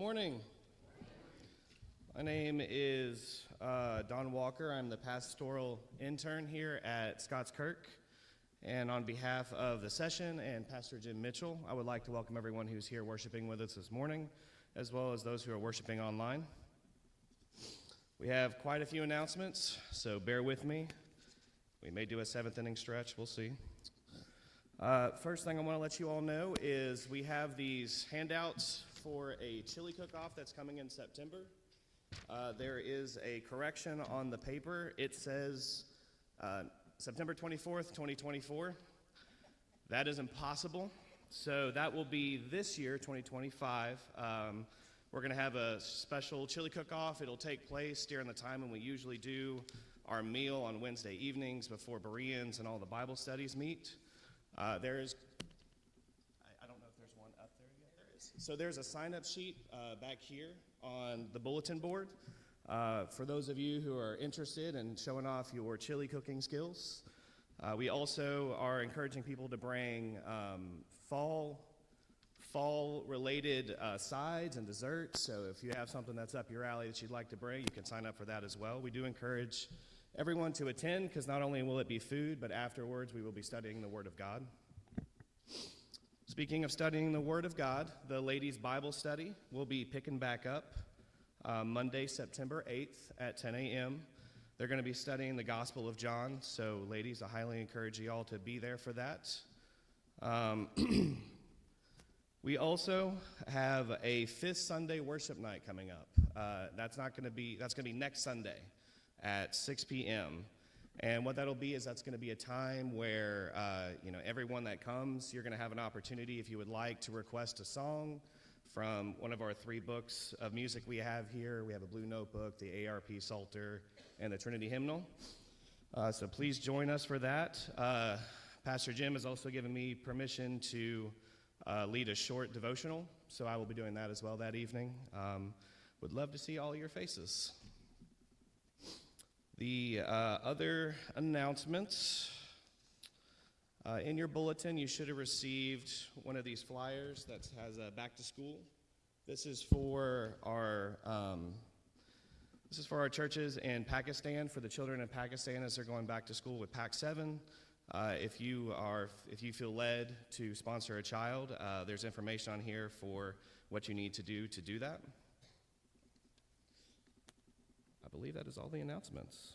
morning. My name is Don Walker. I'm the pastoral intern here at Scots Kirk. And on behalf of the session and Pastor Jim Mitchell, I would like to welcome everyone who's here worshiping with us this morning, as well as those who are worshiping online. We have quite a few announcements, so bear with me. We may do a seventh inning stretch. We'll see. First thing I want to let you all know is we have these handouts for a chili cook-off that's coming in September. There is a correction on the paper. It says September 24th, 2024. That is impossible. So that will be this year, 2025. We're going to have a special chili cook-off. It'll take place during the time when we usually do our meal on Wednesday evenings before Bereans and all the Bible studies meet. There is, I don't know if there's one up there yet. There is. So there's a sign-up sheet back here on the bulletin board for those of you who are interested in showing off your chili cooking skills. We also are encouraging people to bring fall-related sides and desserts. So if you have something that's up your alley that you'd like to bring, you can sign up for that as well. We do encourage everyone to attend, because not only will it be food, but afterwards we will be studying the Word of God. Speaking of studying the Word of God, the ladies' Bible study will be picking back up Monday, September 8th at 10 a.m. They're going to be studying the Gospel of John, so ladies, I highly encourage you all to be there for that. We also have a fifth Sunday worship night coming up. That's going to be next Sunday at 6 p.m. And what that'll be is that's going to be a time where, everyone that comes, you're going to have an opportunity, if you would like, to request a song from one of our 3 books of music we have here. We have a Blue Notebook, the ARP Psalter, and the Trinity Hymnal. So please join us for that. Pastor Jim has also given me permission to lead a short devotional, so I will be doing that as well that evening. Would love to see all your faces. The other announcements, in your bulletin, you should have received one of these flyers that has a back to school. This is for our churches in Pakistan, for the children in Pakistan as they're going back to school with Pac 7. If you feel led to sponsor a child, there's information on here for what you need to do that. I believe that is all the announcements.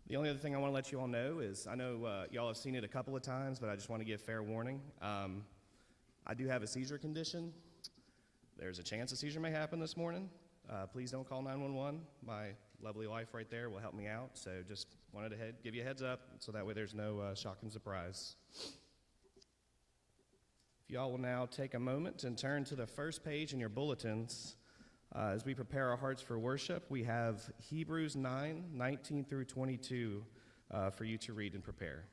The only other thing I want to let you all know is, I know y'all have seen it a couple of times, but I just want to give fair warning. I do have a seizure condition. There's a chance a seizure may happen this morning. Please don't call 911. My lovely wife right there will help me out, so just wanted to give you a heads up so that way there's no shock and surprise. If y'all will now take a moment and turn to the first page in your bulletins. As we prepare our hearts for worship, we have Hebrews 9:19 through 22 for you to read and prepare.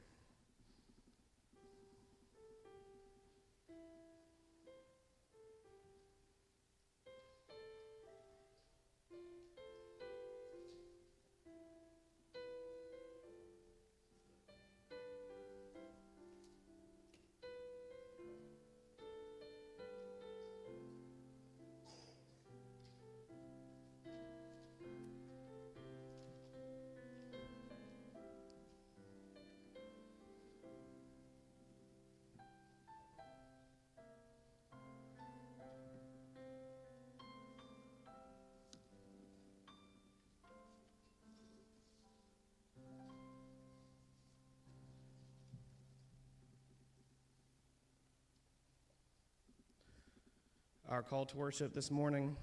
Our call to worship this morning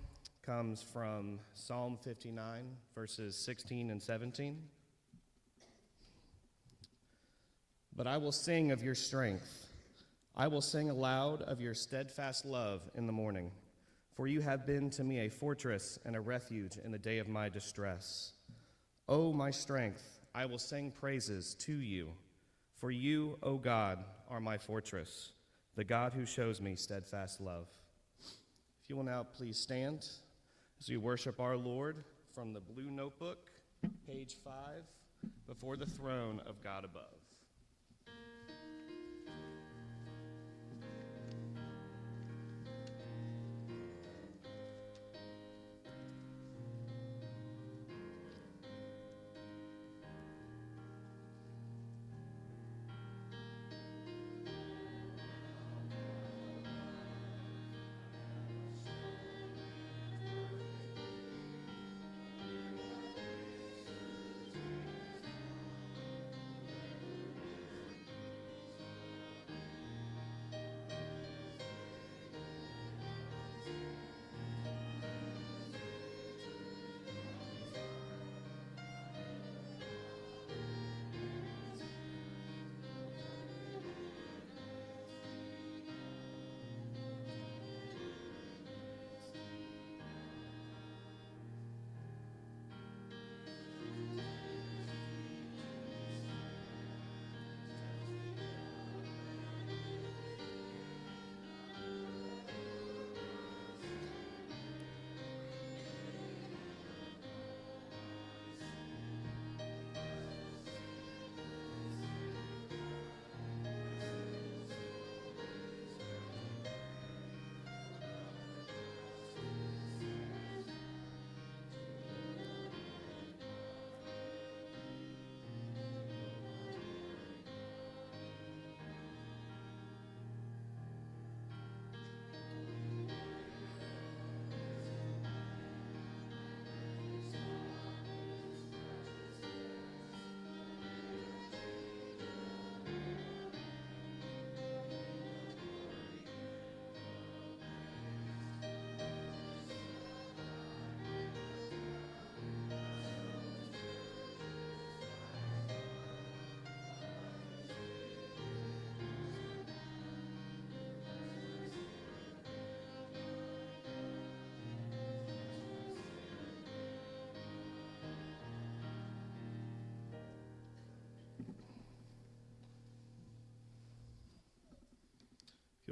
comes from Psalm 59, verses 16 and 17. But I will sing of your strength. I will sing aloud of your steadfast love in the morning. For you have been to me a fortress and a refuge in the day of my distress. O my strength, I will sing praises to you. For you, O God, are my fortress, the God who shows me steadfast love. If you will now please stand as we worship our Lord from the Blue Notebook, page 5, before the throne of God above.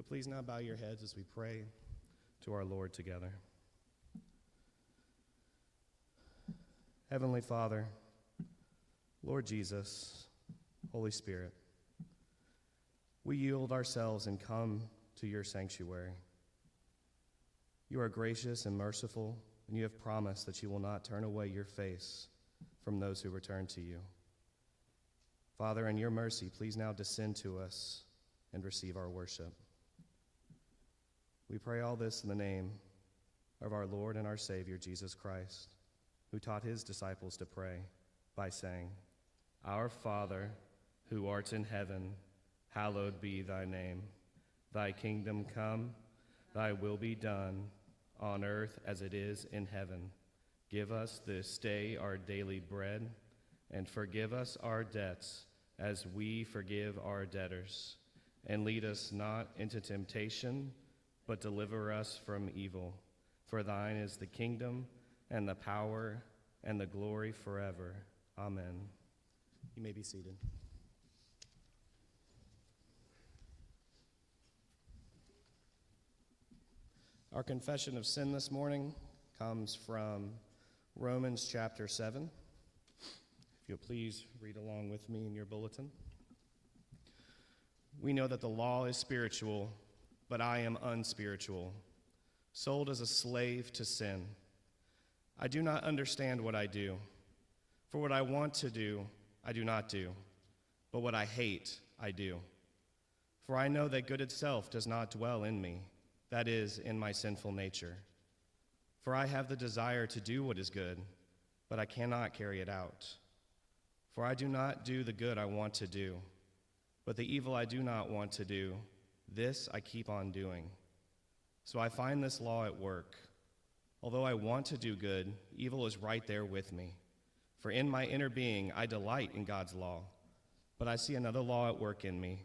please now bow your heads as we pray to our Lord together. Heavenly Father, Lord Jesus, Holy Spirit, we yield ourselves and come to your sanctuary. You are gracious and merciful, and you have promised that you will not turn away your face from those who return to you. Father, in your mercy, please now descend to us and receive our worship. We pray all this in the name of our Lord and our Savior, Jesus Christ, who taught his disciples to pray by saying, Our Father, who art in heaven, hallowed be thy name. Thy kingdom come, thy will be done, on earth as it is in heaven. Give us this day our daily bread, and forgive us our debts as we forgive our debtors. And lead us not into temptation, but deliver us from evil. For thine is the kingdom, and the power, and the glory forever. Amen. You may be seated. Our confession of sin this morning comes from Romans chapter 7. If you'll please read along with me in your bulletin. We know that the law is spiritual, but I am unspiritual, sold as a slave to sin. I do not understand what I do. For what I want to do, I do not do, but what I hate, I do. For I know that good itself does not dwell in me, that is, in my sinful nature. For I have the desire to do what is good, but I cannot carry it out. For I do not do the good I want to do, but the evil I do not want to do, this I keep on doing. So I find this law at work. Although I want to do good, evil is right there with me. For in my inner being I delight in God's law, but I see another law at work in me,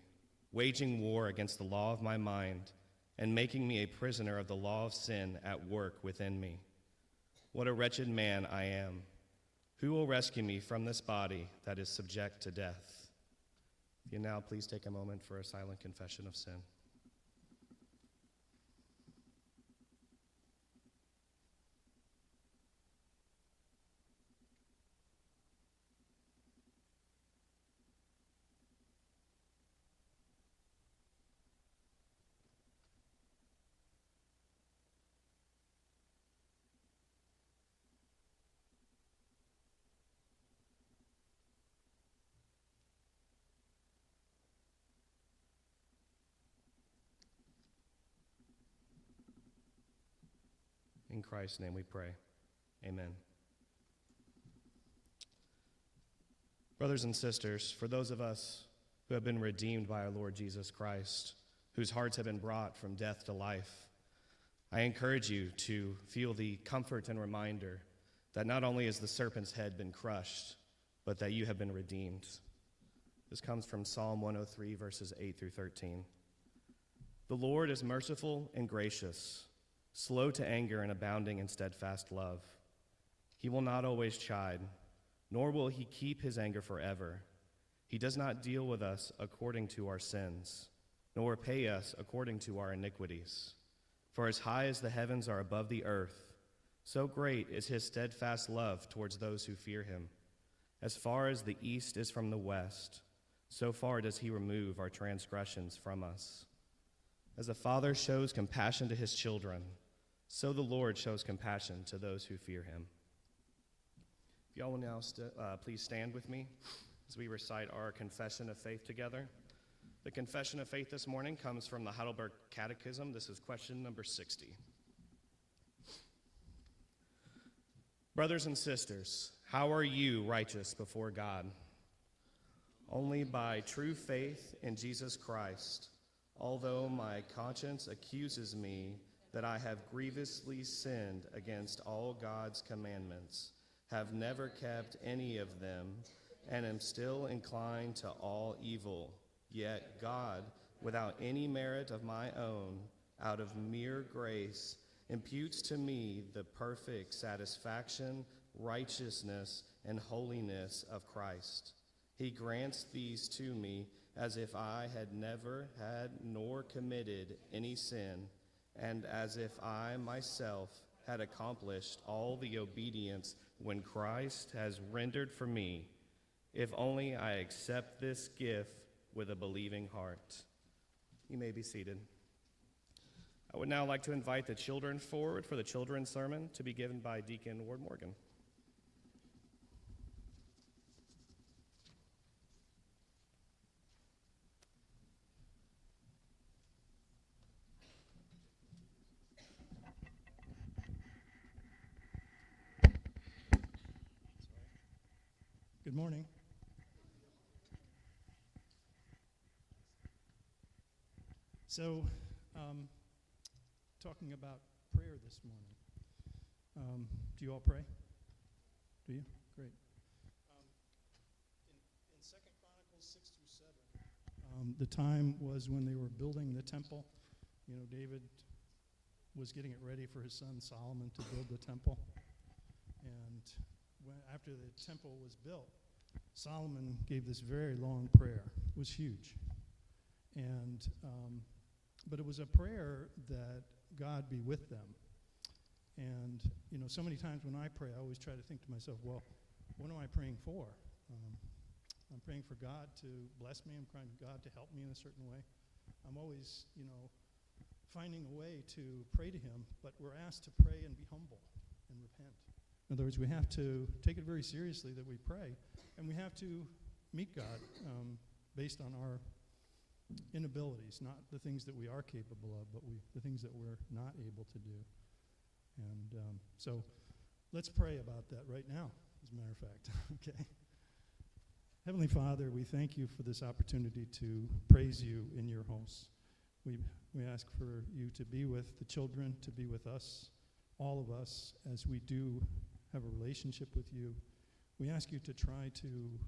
waging war against the law of my mind, and making me a prisoner of the law of sin at work within me. What a wretched man I am! Who will rescue me from this body that is subject to death? If you now please take a moment for a silent confession of sin. In Christ's name we pray. Amen. Brothers and sisters, for those of us who have been redeemed by our Lord Jesus Christ, whose hearts have been brought from death to life, I encourage you to feel the comfort and reminder that not only has the serpent's head been crushed, but that you have been redeemed. This comes from Psalm 103, verses 8 through 13. The Lord is merciful and gracious, slow to anger and abounding in steadfast love. He will not always chide, nor will he keep his anger forever. He does not deal with us according to our sins, nor repay us according to our iniquities. For as high as the heavens are above the earth, so great is his steadfast love towards those who fear him. As far as the east is from the west, so far does he remove our transgressions from us. As a father shows compassion to his children, so the Lord shows compassion to those who fear him. If y'all will now please stand with me as we recite our confession of faith together. The confession of faith this morning comes from the Heidelberg Catechism. This is question number 60. Brothers and sisters, how are you righteous before God? Only by true faith in Jesus Christ, although my conscience accuses me that I have grievously sinned against all God's commandments, have never kept any of them, and am still inclined to all evil. Yet God, without any merit of my own, out of mere grace, imputes to me the perfect satisfaction, righteousness, and holiness of Christ. he grants these to me as if I had never had nor committed any sin, and as if I myself had accomplished all the obedience when Christ has rendered for me, if only I accept this gift with a believing heart. You may be seated. I would now like to invite the children forward for the children's sermon to be given by Deacon Ward Morgan. Good morning. So, talking about prayer this morning. Do you all pray? Do you? Great. In 2 Chronicles 6 through 7, the time was when they were building the temple. You know, David was getting it ready for his son Solomon to build the temple. And after the temple was built, Solomon gave this very long prayer. It was huge. And but it was a prayer that God be with them. And, you know, so many times when I pray, I always try to think to myself, well, what am I praying for? I'm praying for God to bless me. I'm praying for God to help me in a certain way. I'm always, you know, finding a way to pray to him, but we're asked to pray and be humble and repent. In other words, we have to take it very seriously that we pray, and we have to meet God based on our inabilities, not the things that we are capable of, but the things that we're not able to do. And so let's pray about that right now, as a matter of fact. Okay. Heavenly Father, we thank you for this opportunity to praise you in your house. We ask for you to be with the children, to be with us, all of us, as we do have a relationship with you. We ask you to try to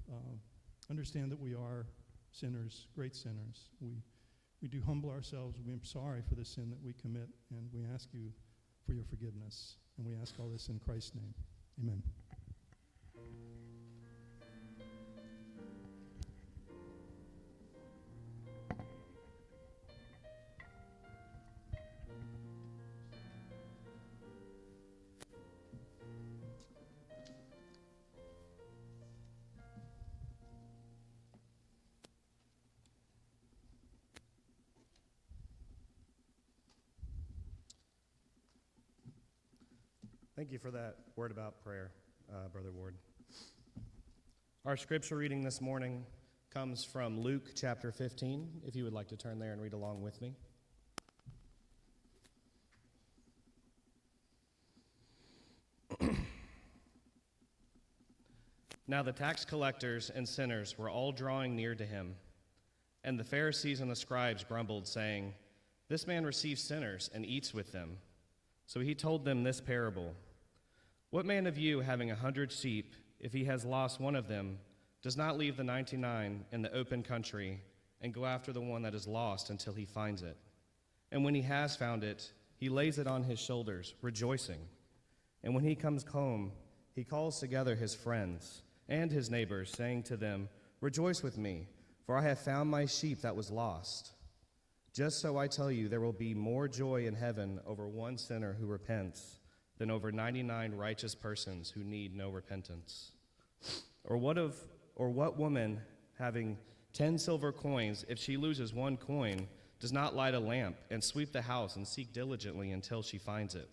understand that we are sinners, great sinners. We do humble ourselves. We are sorry for the sin that we commit, and we ask you for your forgiveness. And we ask all this in Christ's name. Amen. Thank you for that word about prayer, Brother Ward. Our scripture reading this morning comes from Luke chapter 15, if you would like to turn there and read along with me. Now the tax collectors and sinners were all drawing near to him, and the Pharisees and the scribes grumbled, saying, "This man receives sinners and eats with them." So he told them this parable. What man of you, having 100 sheep, if he has lost one of them, does not leave the 99 in the open country and go after the one that is lost until he finds it? And when he has found it, he lays it on his shoulders, rejoicing. And when he comes home, he calls together his friends and his neighbors, saying to them, "Rejoice with me, for I have found my sheep that was lost." Just so I tell you, there will be more joy in heaven over one sinner who repents than over 99 righteous persons who need no repentance. Or what woman, having 10 silver coins, if she loses one coin, does not light a lamp and sweep the house and seek diligently until she finds it?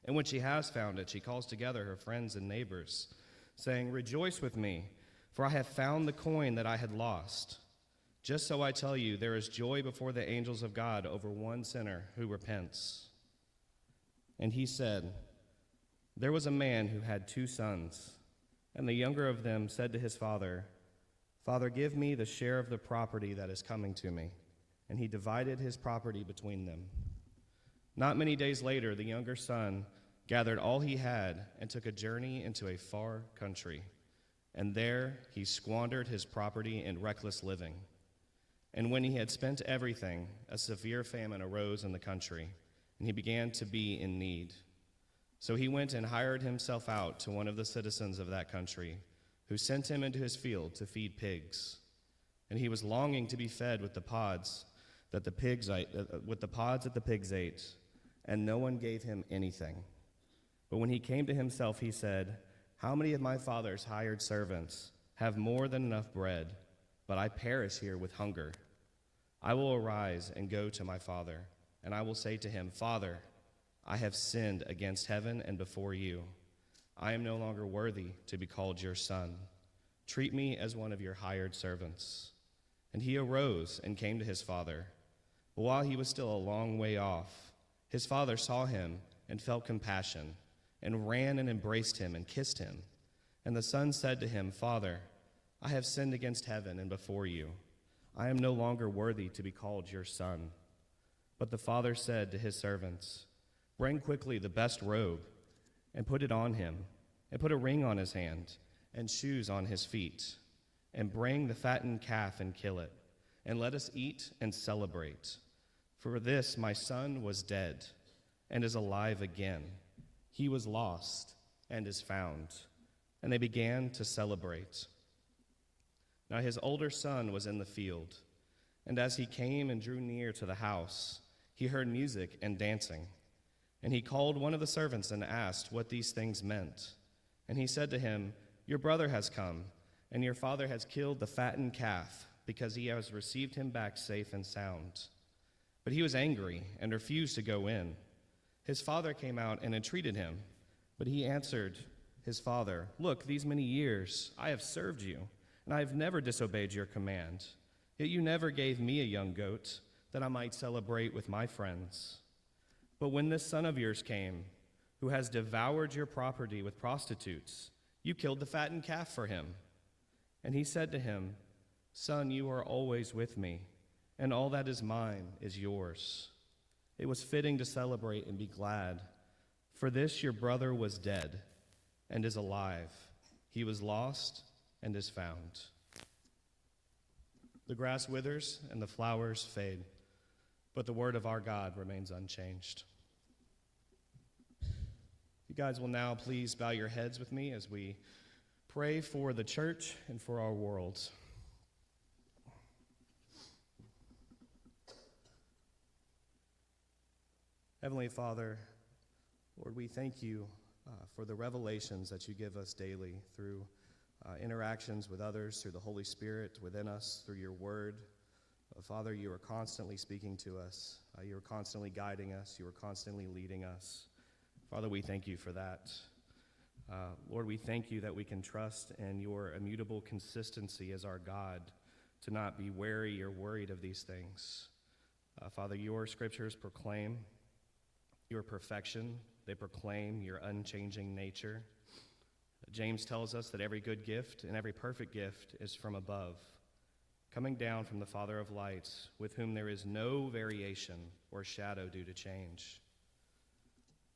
And when she has found it, she calls together her friends and neighbors, saying, "Rejoice with me, for I have found the coin that I had lost." Just so I tell you, there is joy before the angels of God over one sinner who repents. And he said, there was a man who had 2 sons, and the younger of them said to his father, "Father, give me the share of the property that is coming to me." And he divided his property between them. Not many days later, the younger son gathered all he had and took a journey into a far country. And there he squandered his property in reckless living. And when he had spent everything, a severe famine arose in the country, and he began to be in need. So he went and hired himself out to one of the citizens of that country, who sent him into his field to feed pigs. And he was longing to be fed with the pods that the pigs ate, and no one gave him anything. But when he came to himself, he said, 'How many of my father's hired servants have more than enough bread, but I perish here with hunger? I will arise and go to my father, and I will say to him, Father, I have sinned against heaven and before you. I am no longer worthy to be called your son. Treat me as one of your hired servants.' And he arose and came to his father. But while he was still a long way off, his father saw him and felt compassion, and ran and embraced him and kissed him. And the son said to him, 'Father, I have sinned against heaven and before you. I am no longer worthy to be called your son.' But the father said to his servants, 'Bring quickly the best robe and put it on him, and put a ring on his hand and shoes on his feet, and bring the fattened calf and kill it, and let us eat and celebrate. For this my son was dead and is alive again. He was lost and is found.' And they began to celebrate. Now his older son was in the field, and as he came and drew near to the house, he heard music and dancing. And he called one of the servants and asked what these things meant. And he said to him, 'Your brother has come, and your father has killed the fattened calf, because he has received him back safe and sound.' But he was angry and refused to go in. His father came out and entreated him, but he answered his father, 'Look, these many years I have served you, and I have never disobeyed your command. Yet you never gave me a young goat, that I might celebrate with my friends. But when this son of yours came, who has devoured your property with prostitutes, you killed the fattened calf for him.' And he said to him, 'Son, you are always with me, and all that is mine is yours. It was fitting to celebrate and be glad. For this your brother was dead and is alive. He was lost and is found.' The grass withers and the flowers fade, but the word of our God remains unchanged." You guys will now please bow your heads with me as we pray for the church and for our world. Heavenly Father, Lord, we thank you for the revelations that you give us daily through interactions with others, through the Holy Spirit within us, through your word. Father, you are constantly speaking to us. You are constantly guiding us. You are constantly leading us. Father, we thank you for that. Lord, we thank you that we can trust in your immutable consistency as our God, to not be wary or worried of these things. Father, your scriptures proclaim your perfection. They proclaim your unchanging nature. James tells us that every good gift and every perfect gift is from above, coming down from the Father of lights, with whom there is no variation or shadow due to change.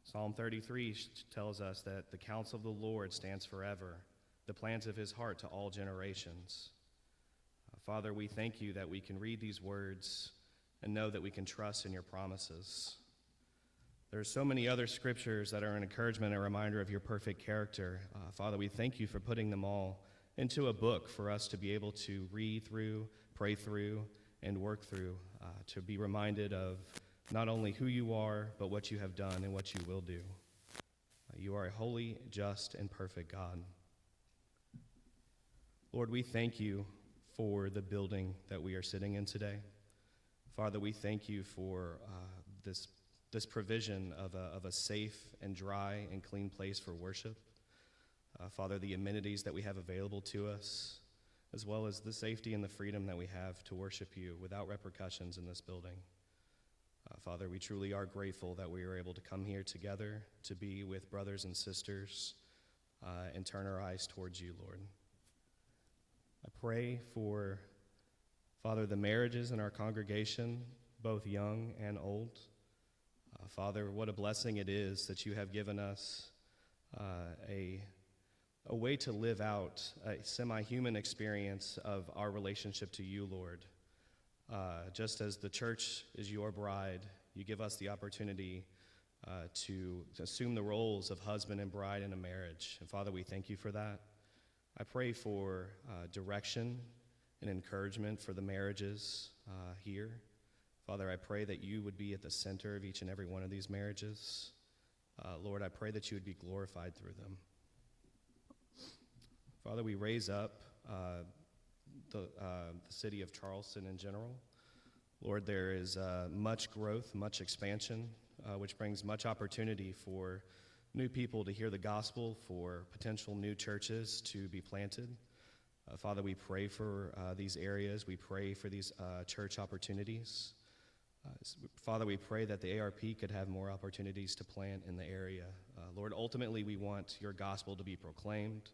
Psalm 33 tells us that the counsel of the Lord stands forever, the plans of his heart to all generations. Father, we thank you that we can read these words and know that we can trust in your promises. There are so many other scriptures that are an encouragement and a reminder of your perfect character. Father, we thank you for putting them all into a book for us to be able to read through, pray through, and work through, to be reminded of not only who you are, but what you have done and what you will do. You are a holy, just, and perfect God. Lord, we thank you for the building that we are sitting in today. Father, we thank you for this provision of a safe and dry and clean place for worship. Father, the amenities that we have available to us, as well as the safety and the freedom that we have to worship you without repercussions in this building. Father, we truly are grateful that we are able to come here together to be with brothers and sisters and turn our eyes towards you, Lord. I pray for, Father, the marriages in our congregation, both young and old. Father, what a blessing it is that you have given us a way to live out a semi-human experience of our relationship to you, Lord. Just as the church is your bride, you give us the opportunity to assume the roles of husband and bride in a marriage. And Father, we thank you for that. I pray for direction and encouragement for the marriages here. Father, I pray that you would be at the center of each and every one of these marriages. Lord, I pray that you would be glorified through them. Father, we raise up the city of Charleston in general. Lord, there is much growth, much expansion, which brings much opportunity for new people to hear the gospel, for potential new churches to be planted. Father, we pray for these areas. We pray for these church opportunities. Father, we pray that the ARP could have more opportunities to plant in the area. Lord, ultimately, we want your gospel to be proclaimed.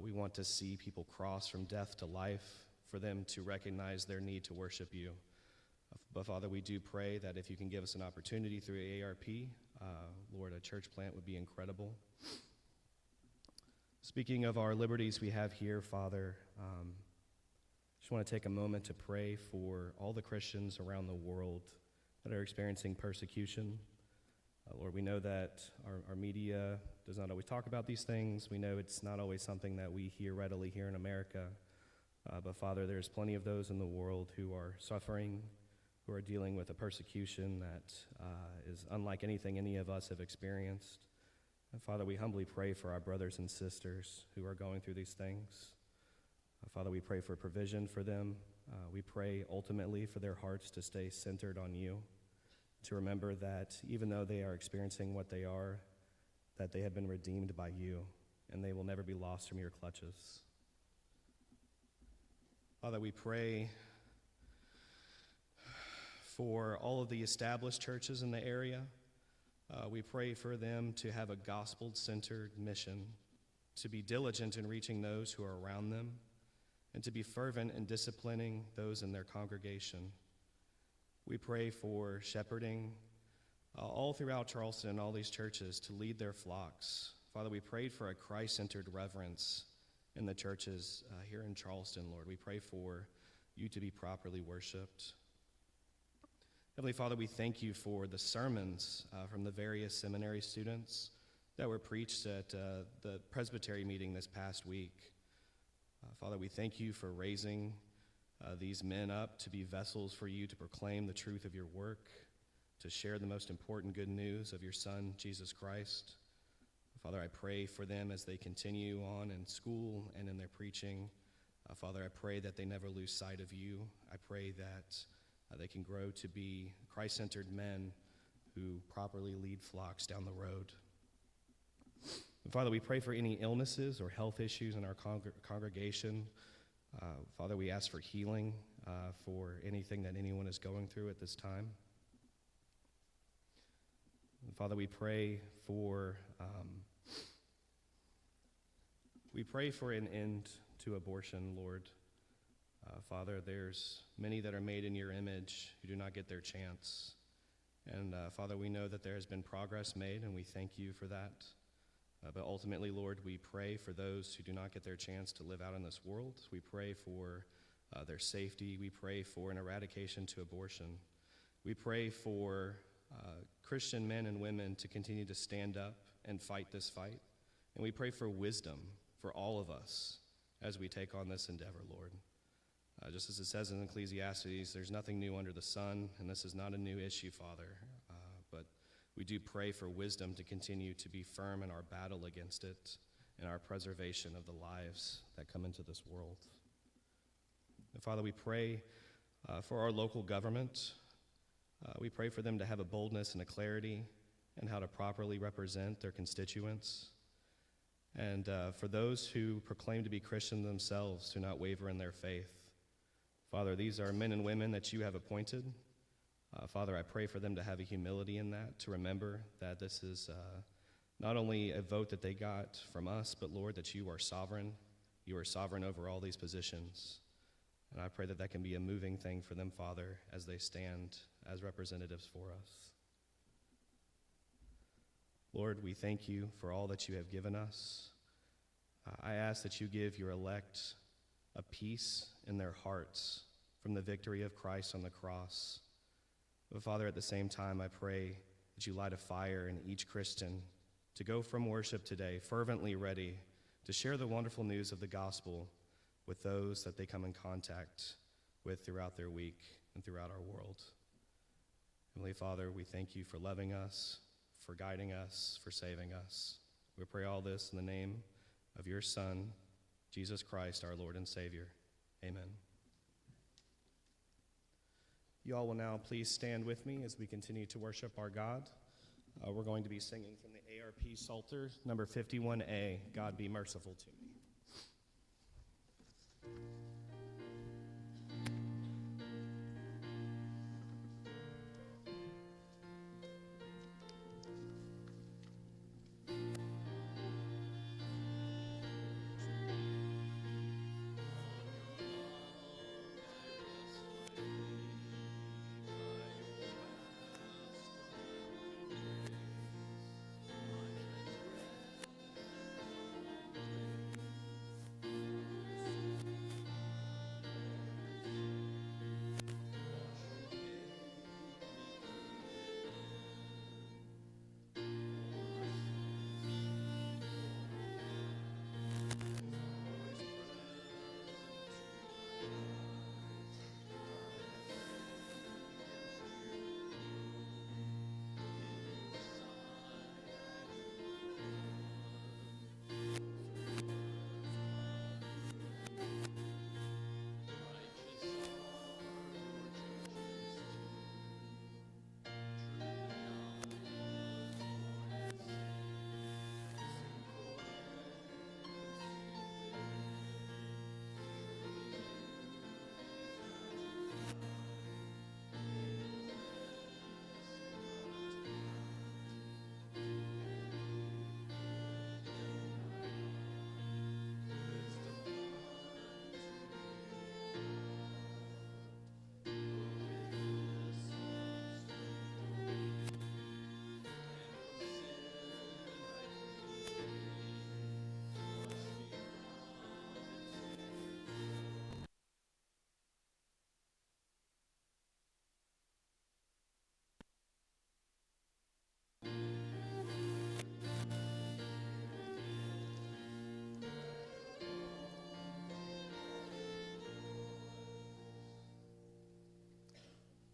We want to see people cross from death to life, for them to recognize their need to worship you. But Father, we do pray that if you can give us an opportunity through ARP, Lord, a church plant would be incredible. Speaking of our liberties we have here, Father, just want to take a moment to pray for all the Christians around the world that are experiencing persecution. Lord, we know that our media does not always talk about these things. We know it's not always something that we hear readily here in America. But Father, there's plenty of those in the world who are suffering, who are dealing with a persecution that is unlike anything any of us have experienced. And Father, we humbly pray for our brothers and sisters who are going through these things. Father, we pray for provision for them. We pray ultimately for their hearts to stay centered on you, to remember that even though they are experiencing what they are, that they have been redeemed by you, and they will never be lost from your clutches. Father, we pray for all of the established churches in the area. We pray for them to have a gospel-centered mission, to be diligent in reaching those who are around them, and to be fervent in disciplining those in their congregation. We pray for shepherding all throughout Charleston and all these churches to lead their flocks. Father, we prayed for a Christ-centered reverence in the churches here in Charleston, Lord. We pray for you to be properly worshiped. Heavenly Father, we thank you for the sermons from the various seminary students that were preached at the Presbyterian meeting this past week. Father, we thank you for raising these men up to be vessels for you to proclaim the truth of your work, to share the most important good news of your Son, Jesus Christ. Father, I pray for them as they continue on in school and in their preaching. Father, I pray that they never lose sight of you. I pray that they can grow to be Christ-centered men who properly lead flocks down the road. And Father, we pray for any illnesses or health issues in our congregation. Father, we ask for healing for anything that anyone is going through at this time. And Father, we pray for an end to abortion, Lord. Father, there's many that are made in your image who do not get their chance. And Father, we know that there has been progress made, and we thank you for that. But ultimately, Lord, we pray for those who do not get their chance to live out in this world. We pray for their safety. We pray for an eradication to abortion. We pray for Christian men and women to continue to stand up and fight this fight. And we pray for wisdom for all of us as we take on this endeavor, Lord. Just as it says in Ecclesiastes, there's nothing new under the sun, and this is not a new issue, Father. But we do pray for wisdom to continue to be firm in our battle against it and our preservation of the lives that come into this world. And Father, we pray for our local government. We pray for them to have a boldness and a clarity in how to properly represent their constituents. And for those who proclaim to be Christian themselves, to not waver in their faith. Father, these are men and women that you have appointed. Father, I pray for them to have a humility in that, to remember that this is not only a vote that they got from us, but Lord, that you are sovereign. You are sovereign over all these positions. And I pray that that can be a moving thing for them, Father, as they stand as representatives for us. Lord, we thank you for all that you have given us. I ask that you give your elect a peace in their hearts from the victory of Christ on the cross. But Father, at the same time, I pray that you light a fire in each Christian to go from worship today fervently ready to share the wonderful news of the gospel with those that they come in contact with throughout their week and throughout our world. Heavenly Father, we thank you for loving us, for guiding us, for saving us. We pray all this in the name of your Son, Jesus Christ, our Lord and Savior. Amen. You all will now please stand with me as we continue to worship our God. We're going to be singing from the ARP Psalter, number 51A, God Be Merciful to Me.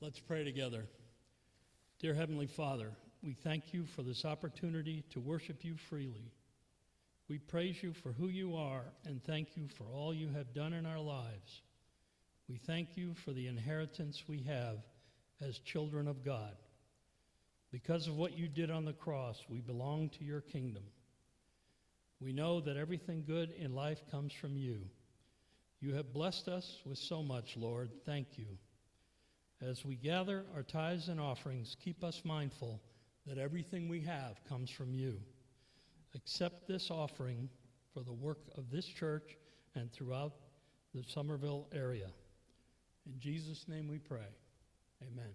Let's pray together. Dear Heavenly Father, we thank you for this opportunity to worship you freely. We praise you for who you are and thank you for all you have done in our lives. We thank you for the inheritance we have as children of God. Because of what you did on the cross, we belong to your kingdom. We know that everything good in life comes from you. You have blessed us with so much, Lord. Thank you. As we gather our tithes and offerings, keep us mindful that everything we have comes from you. Accept this offering for the work of this church and throughout the Somerville area. In Jesus' name we pray. Amen.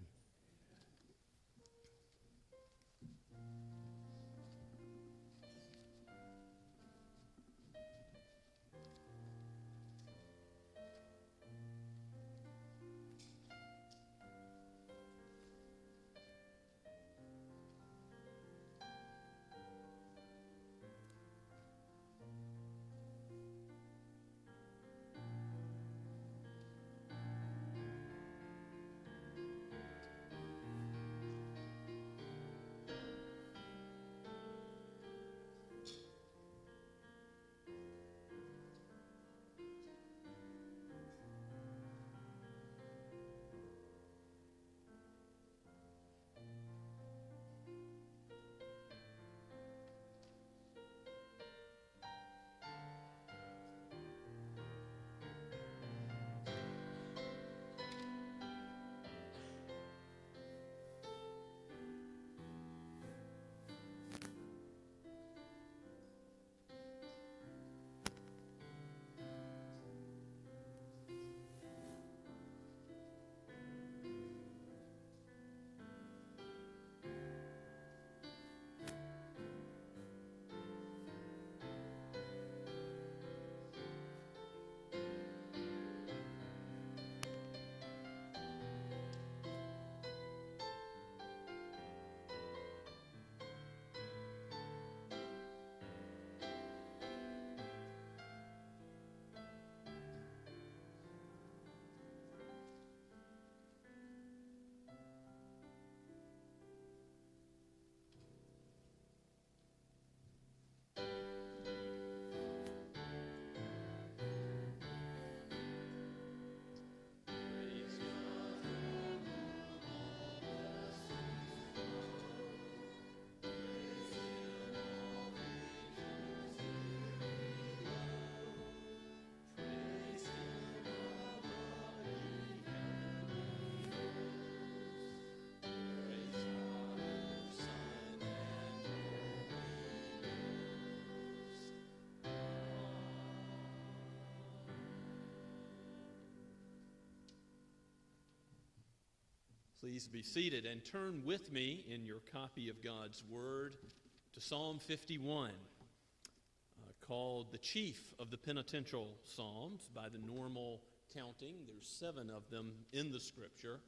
Please be seated and turn with me in your copy of God's Word to Psalm 51, called the chief of the penitential psalms by the normal counting. There's 7 of them in the Scripture,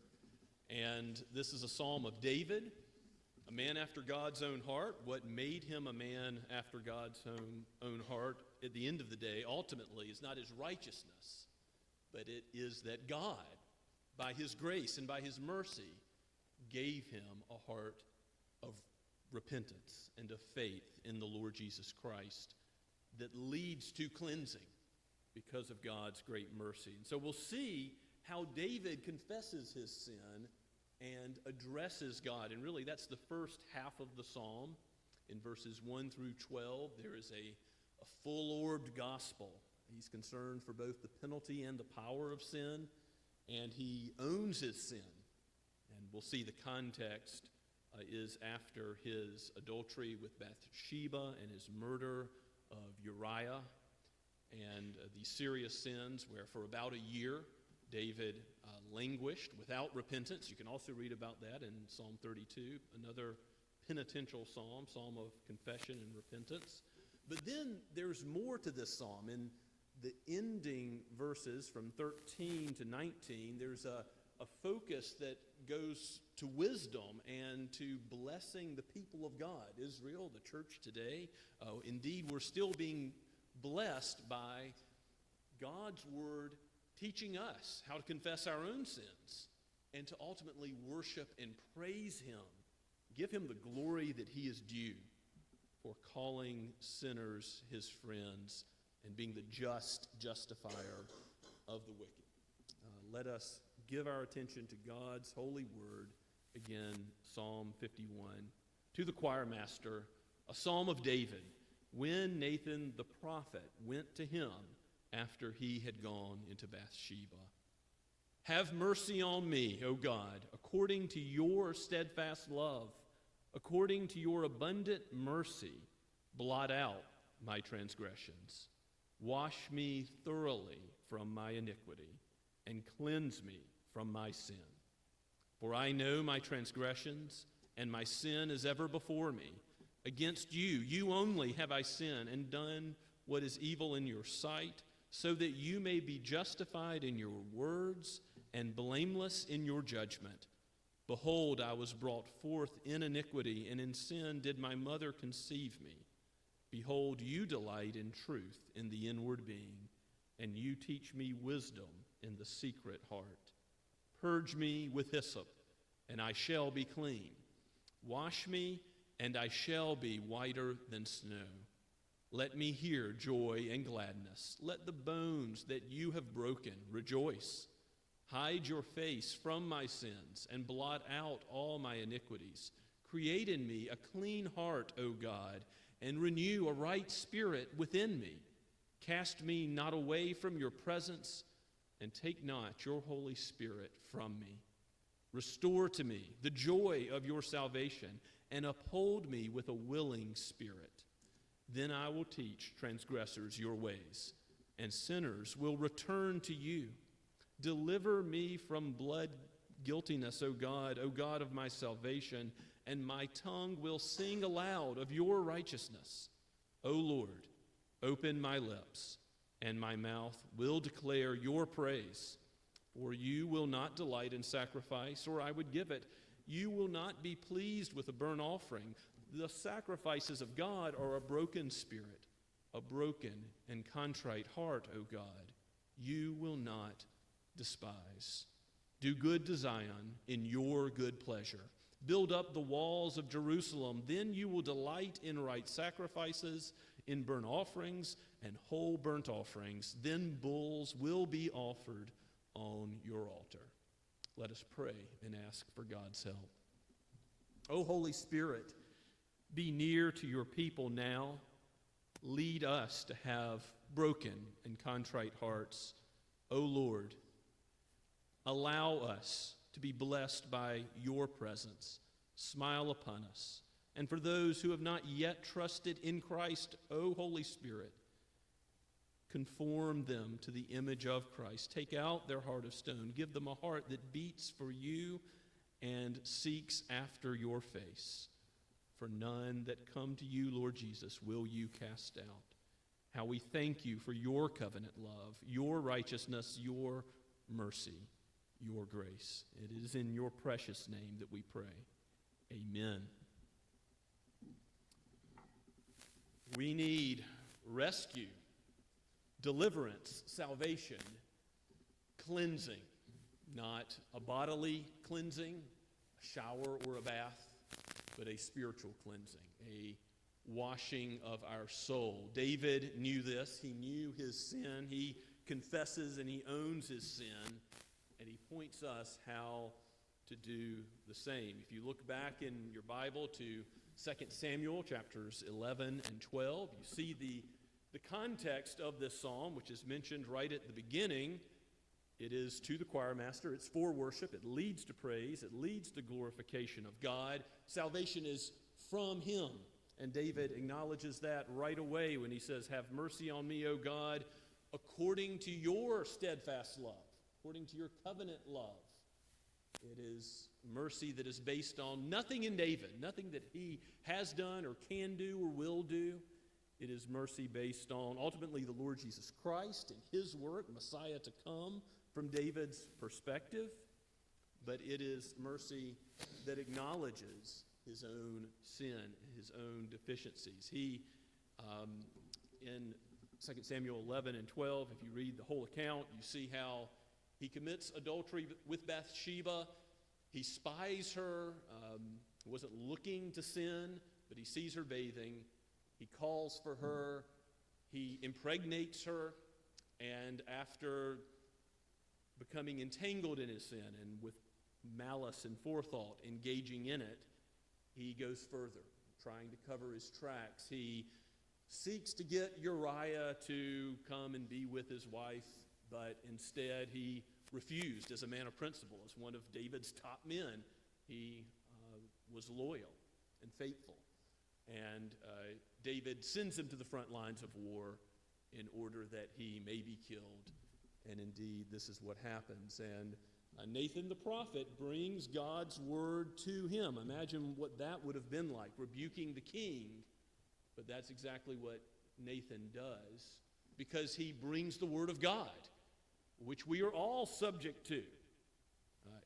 and this is a psalm of David, a man after God's own heart. What made him a man after God's own heart at the end of the day ultimately is not his righteousness, but it is that God, by his grace and by his mercy, gave him a heart of repentance and of faith in the Lord Jesus Christ that leads to cleansing because of God's great mercy. And so we'll see how David confesses his sin and addresses God. And really, that's the first half of the psalm. In verses 1 through 12, there is a full-orbed gospel. He's concerned for both the penalty and the power of sin, and he owns his sin. And we'll see the context is after his adultery with Bathsheba and his murder of Uriah, and these serious sins where for about a year David languished without repentance. You can also read about that in Psalm 32, another penitential psalm, psalm of confession and repentance. But then there's more to this psalm. In the ending verses from 13 to 19, there's a focus that goes to wisdom and to blessing the people of God, Israel, the church today. Indeed, we're still being blessed by God's word teaching us how to confess our own sins and to ultimately worship and praise him, give him the glory that he is due for calling sinners his friends and being the just justifier of the wicked. Let us give our attention to God's holy word. Again, Psalm 51. To the choir master, a psalm of David, when Nathan the prophet went to him after he had gone into Bathsheba. Have mercy on me, O God, according to your steadfast love, according to your abundant mercy, blot out my transgressions. Wash me thoroughly from my iniquity and cleanse me from my sin. For I know my transgressions, and my sin is ever before me. Against you, you only have I sinned and done what is evil in your sight, so that you may be justified in your words and blameless in your judgment. Behold, I was brought forth in iniquity, and in sin did my mother conceive me. Behold, you delight in truth in the inward being, and you teach me wisdom in the secret heart. Purge me with hyssop, and I shall be clean. Wash me, and I shall be whiter than snow. Let me hear joy and gladness. Let the bones that you have broken rejoice. Hide your face from my sins and blot out all my iniquities. Create in me a clean heart, O God, and renew a right spirit within me. Cast me not away from your presence, and take not your Holy Spirit from me. Restore to me the joy of your salvation, and uphold me with a willing spirit. Then I will teach transgressors your ways, and sinners will return to you. Deliver me from blood guiltiness, O God of my salvation, and my tongue will sing aloud of your righteousness. O Lord, open my lips, and my mouth will declare your praise. For you will not delight in sacrifice, or I would give it. You will not be pleased with a burnt offering. The sacrifices of God are a broken spirit, a broken and contrite heart, O God. You will not despise. Do good to Zion in your good pleasure. Build up the walls of Jerusalem. Then you will delight in right sacrifices, in burnt offerings and whole burnt offerings. Then bulls will be offered on your altar. Let us pray and ask for God's help. O Holy Spirit, be near to your people now. Lead us to have broken and contrite hearts. O Lord, allow us to be blessed by your presence. Smile upon us. And for those who have not yet trusted in Christ, O Holy Spirit, conform them to the image of Christ. Take out their heart of stone. Give them a heart that beats for you and seeks after your face. For none that come to you, Lord Jesus, will you cast out. How we thank you for your covenant love, your righteousness, your mercy, your grace. It is in your precious name that we pray. Amen. We need rescue, deliverance, salvation, cleansing. Not a bodily cleansing, a shower or a bath, but a spiritual cleansing, a washing of our soul. David knew this. He knew his sin. He confesses and he owns his sin, and he points us how to do the same. If you look back in your Bible to 2 Samuel chapters 11 and 12, you see the context of this psalm, which is mentioned right at the beginning. It is to the choir master. It's for worship. It leads to praise. It leads to glorification of God. Salvation is from him. And David acknowledges that right away when he says, "Have mercy on me, O God, according to your steadfast love, according to your covenant love." It is mercy that is based on nothing in David, nothing that he has done or can do or will do. It is mercy based on ultimately the Lord Jesus Christ and his work, Messiah to come, from David's perspective. But it is mercy that acknowledges his own sin, his own deficiencies. He, in 2 Samuel 11 and 12, if you read the whole account, you see how he commits adultery with Bathsheba. He spies her. He wasn't looking to sin, but he sees her bathing. He calls for her. He impregnates her. And after becoming entangled in his sin and with malice and forethought engaging in it, he goes further, trying to cover his tracks. He seeks to get Uriah to come and be with his wife, but instead he refused as a man of principle, as one of David's top men. He was loyal and faithful. And David sends him to the front lines of war in order that he may be killed. And indeed, this is what happens. And Nathan the prophet brings God's word to him. Imagine what that would have been like, rebuking the king. But that's exactly what Nathan does, because he brings the word of God, which we are all subject to.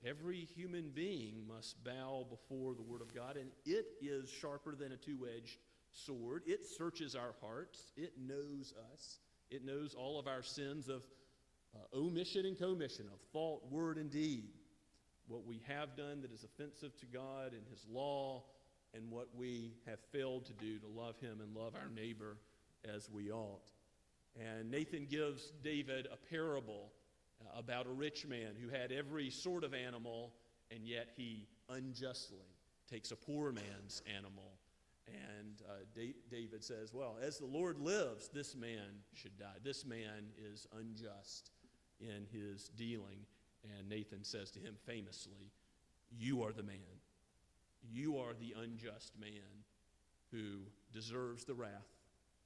Every human being must bow before the word of God, and it is sharper than a two-edged sword. It searches our hearts. It knows us. It knows all of our sins of omission and commission, of thought, word, and deed, what we have done that is offensive to God and his law, and what we have failed to do to love him and love our neighbor as we ought. And Nathan gives David a parable about a rich man who had every sort of animal, and yet he unjustly takes a poor man's animal. And David says, well, as the Lord lives, this man should die. This man is unjust in his dealing. And Nathan says to him famously, you are the man. You are the unjust man who deserves the wrath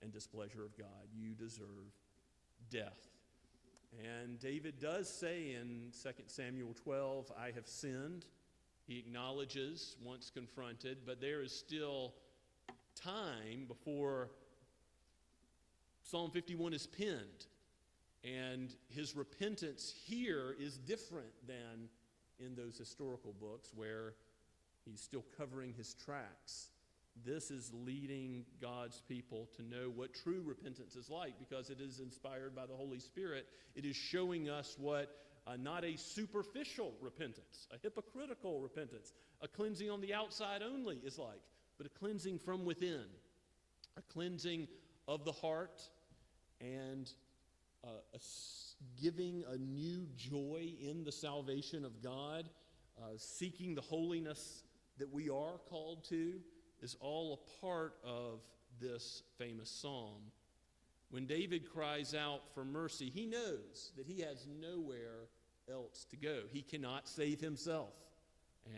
and displeasure of God. You deserve death. And David does say in 2 Samuel 12, I have sinned. He acknowledges once confronted, but there is still time before Psalm 51 is penned. And his repentance here is different than in those historical books where he's still covering his tracks. This is leading God's people to know what true repentance is like, because it is inspired by the Holy Spirit. It is showing us what not a superficial repentance, a hypocritical repentance, a cleansing on the outside only is like, but a cleansing from within, a cleansing of the heart, and giving a new joy in the salvation of God, seeking the holiness that we are called to, is all a part of this famous psalm. When David cries out for mercy, he knows that he has nowhere else to go. He cannot save himself.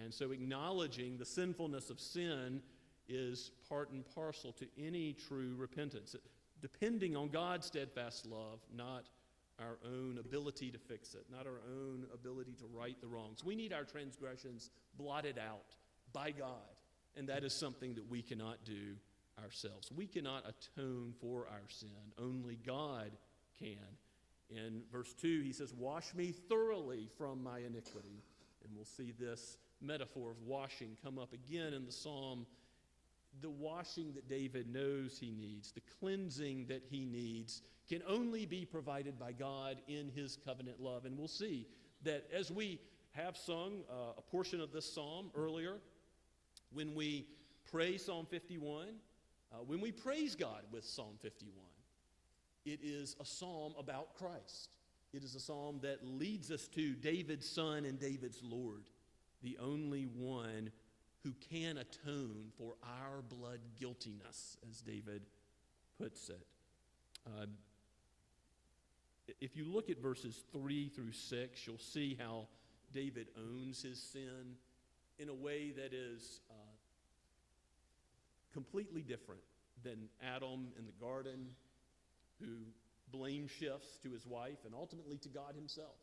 And so acknowledging the sinfulness of sin is part and parcel to any true repentance, depending on God's steadfast love, not our own ability to fix it, not our own ability to right the wrongs. We need our transgressions blotted out by God, and that is something that we cannot do ourselves. We cannot atone for our sin. Only God can. In verse 2, he says, "Wash me thoroughly from my iniquity." And we'll see this metaphor of washing come up again in the psalm. The washing that David knows he needs, the cleansing that he needs, can only be provided by God in his covenant love. And we'll see that as we have sung a portion of this psalm earlier, when we pray Psalm 51, when we praise God with Psalm 51, it is a psalm about Christ. It is a psalm that leads us to David's Son and David's Lord, the only one who can atone for our blood guiltiness, as David puts it. If you look at verses 3 through 6, you'll see how David owns his sin in a way that is completely different than Adam in the garden, who blame shifts to his wife and ultimately to God himself,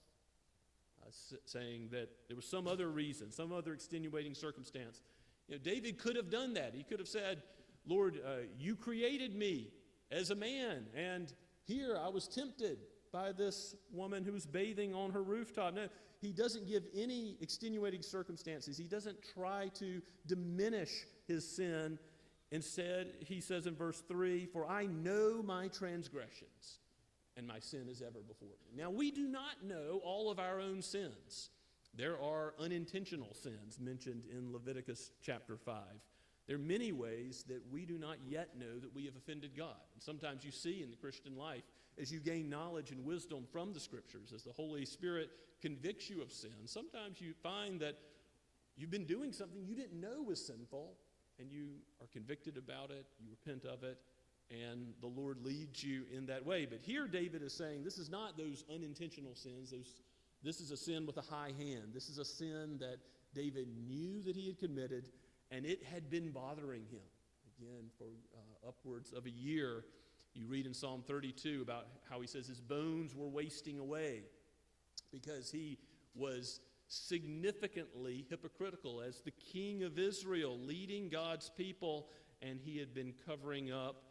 saying that there was some other reason, some other extenuating circumstance. David could have done that. He could have said, "Lord, you created me as a man, and here I was tempted by this woman who was bathing on her rooftop." No, he doesn't give any extenuating circumstances. He doesn't try to diminish his sin. Instead, he says in verse 3, "For I know my transgressions, and my sin is ever before me." Now, we do not know all of our own sins. There are unintentional sins mentioned in Leviticus chapter 5. There are many ways that we do not yet know that we have offended God. And sometimes you see in the Christian life, as you gain knowledge and wisdom from the Scriptures, as the Holy Spirit convicts you of sin, sometimes you find that you've been doing something you didn't know was sinful, and you are convicted about it, you repent of it, and the Lord leads you in that way. But here David is saying this is not those unintentional sins. This is a sin with a high hand. This is a sin that David knew that he had committed, and it had been bothering him, again, for upwards of a year. You read in Psalm 32 about how he says his bones were wasting away because he was significantly hypocritical as the king of Israel, leading God's people, and he had been covering up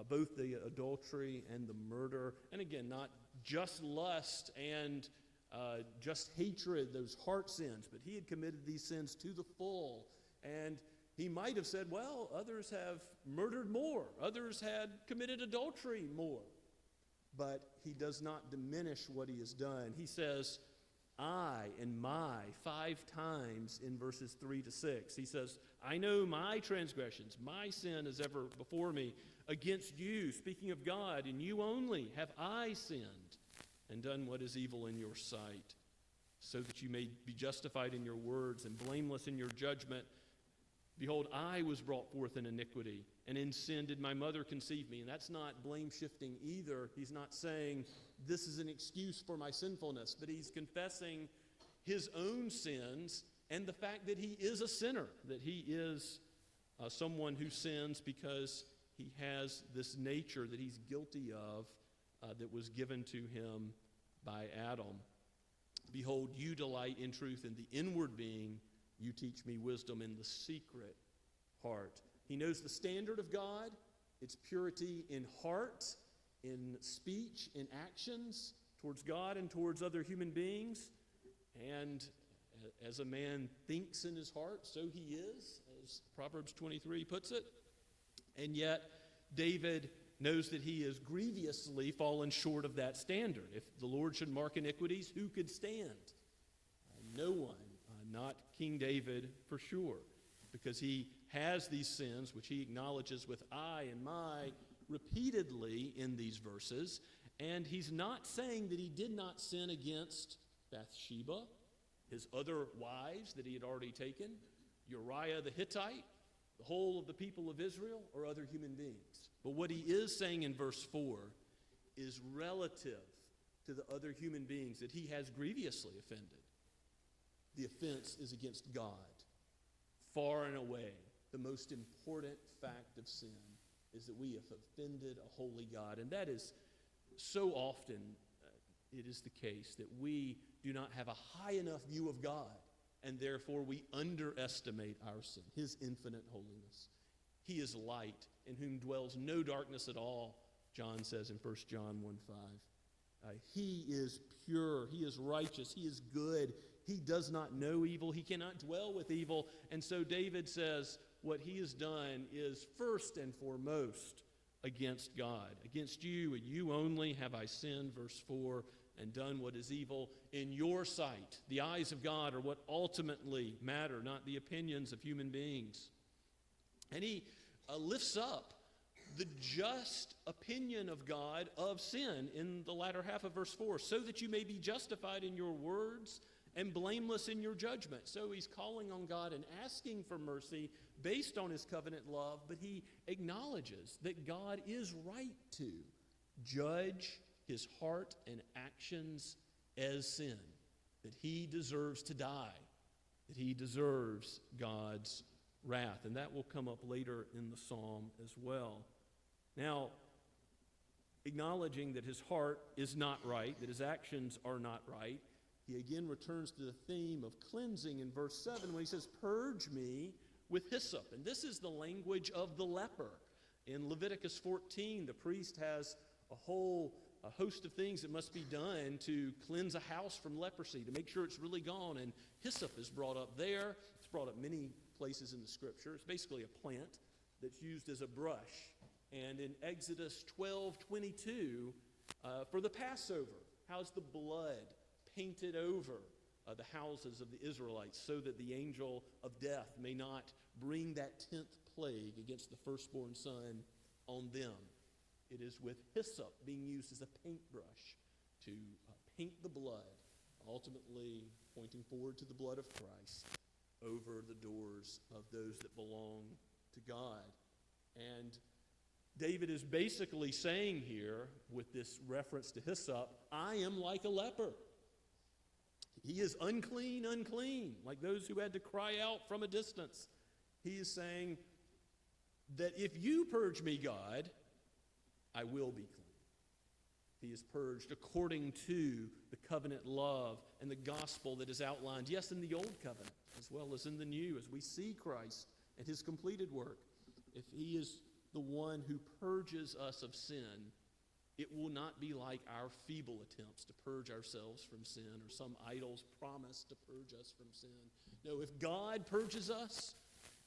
both the adultery and the murder, and again, not just lust and just hatred, those heart sins, but he had committed these sins to the full. And he might have said, well, others have murdered more, others had committed adultery more, but he does not diminish what he has done. He says, "I" and "my" 5 times in verses 3 to 6. He says, "I know my transgressions, my sin is ever before me. Against you," speaking of God, "and you only have I sinned and done what is evil in your sight, so that you may be justified in your words and blameless in your judgment. Behold, I was brought forth in iniquity, and in sin did my mother conceive me." And that's not blame shifting either. He's not saying this is an excuse for my sinfulness, but he's confessing his own sins and the fact that he is a sinner, that he is someone who sins because he has this nature that he's guilty of that was given to him by Adam. "Behold, you delight in truth in the inward being. You teach me wisdom in the secret heart." He knows the standard of God. It's purity in heart, in speech, in actions, towards God and towards other human beings. And as a man thinks in his heart, so he is, as Proverbs 23 puts it. And yet, David knows that he has grievously fallen short of that standard. If the Lord should mark iniquities, who could stand? No one. Not King David for sure, because he has these sins which he acknowledges with "I" and "my" repeatedly in these verses, and he's not saying that he did not sin against Bathsheba, his other wives that he had already taken, Uriah the Hittite, the whole of the people of Israel, or other human beings. But what he is saying in verse 4 is relative to the other human beings that he has grievously offended. The offense is against God. Far and away, the most important fact of sin is that we have offended a holy God. And that is so often it is the case that we do not have a high enough view of God, and therefore we underestimate our sin, his infinite holiness. He is light, in whom dwells no darkness at all, John says in 1 John 1:5. He is pure, he is righteous, he is good, he does not know evil, he cannot dwell with evil. And so David says what he has done is first and foremost against God. Against you and you only have I sinned, verse 4, and done what is evil in your sight. The eyes of God are what ultimately matter, not the opinions of human beings. And he lifts up the just opinion of God of sin in the latter half of verse 4, so that you may be justified in your words and blameless in your judgment. So he's calling on God and asking for mercy based on his covenant love, but he acknowledges that God is right to judge his heart and actions as sin, that he deserves to die, that he deserves God's wrath. And that will come up later in the psalm as well. Now, acknowledging that his heart is not right, that his actions are not right, he again returns to the theme of cleansing in verse 7 when he says, "Purge me with hyssop." And this is the language of the leper. In Leviticus 14, the priest has a host of things that must be done to cleanse a house from leprosy, to make sure it's really gone. And hyssop is brought up there. It's brought up many places in the Scripture. It's basically a plant that's used as a brush. And in Exodus 12:22, for the Passover, how's the blood painted over the houses of the Israelites so that the angel of death may not bring that 10th plague against the firstborn son on them? It is with hyssop being used as a paintbrush to paint the blood, ultimately pointing forward to the blood of Christ over the doors of those that belong to God. And David is basically saying here, with this reference to hyssop, I am like a leper. He is unclean, unclean, like those who had to cry out from a distance. He is saying that if you purge me, God, I will be clean. He is purged according to the covenant love and the gospel that is outlined, yes, in the old covenant as well as in the new, as we see Christ and his completed work. If he is the one who purges us of sin, it will not be like our feeble attempts to purge ourselves from sin or some idol's promise to purge us from sin. No, if God purges us,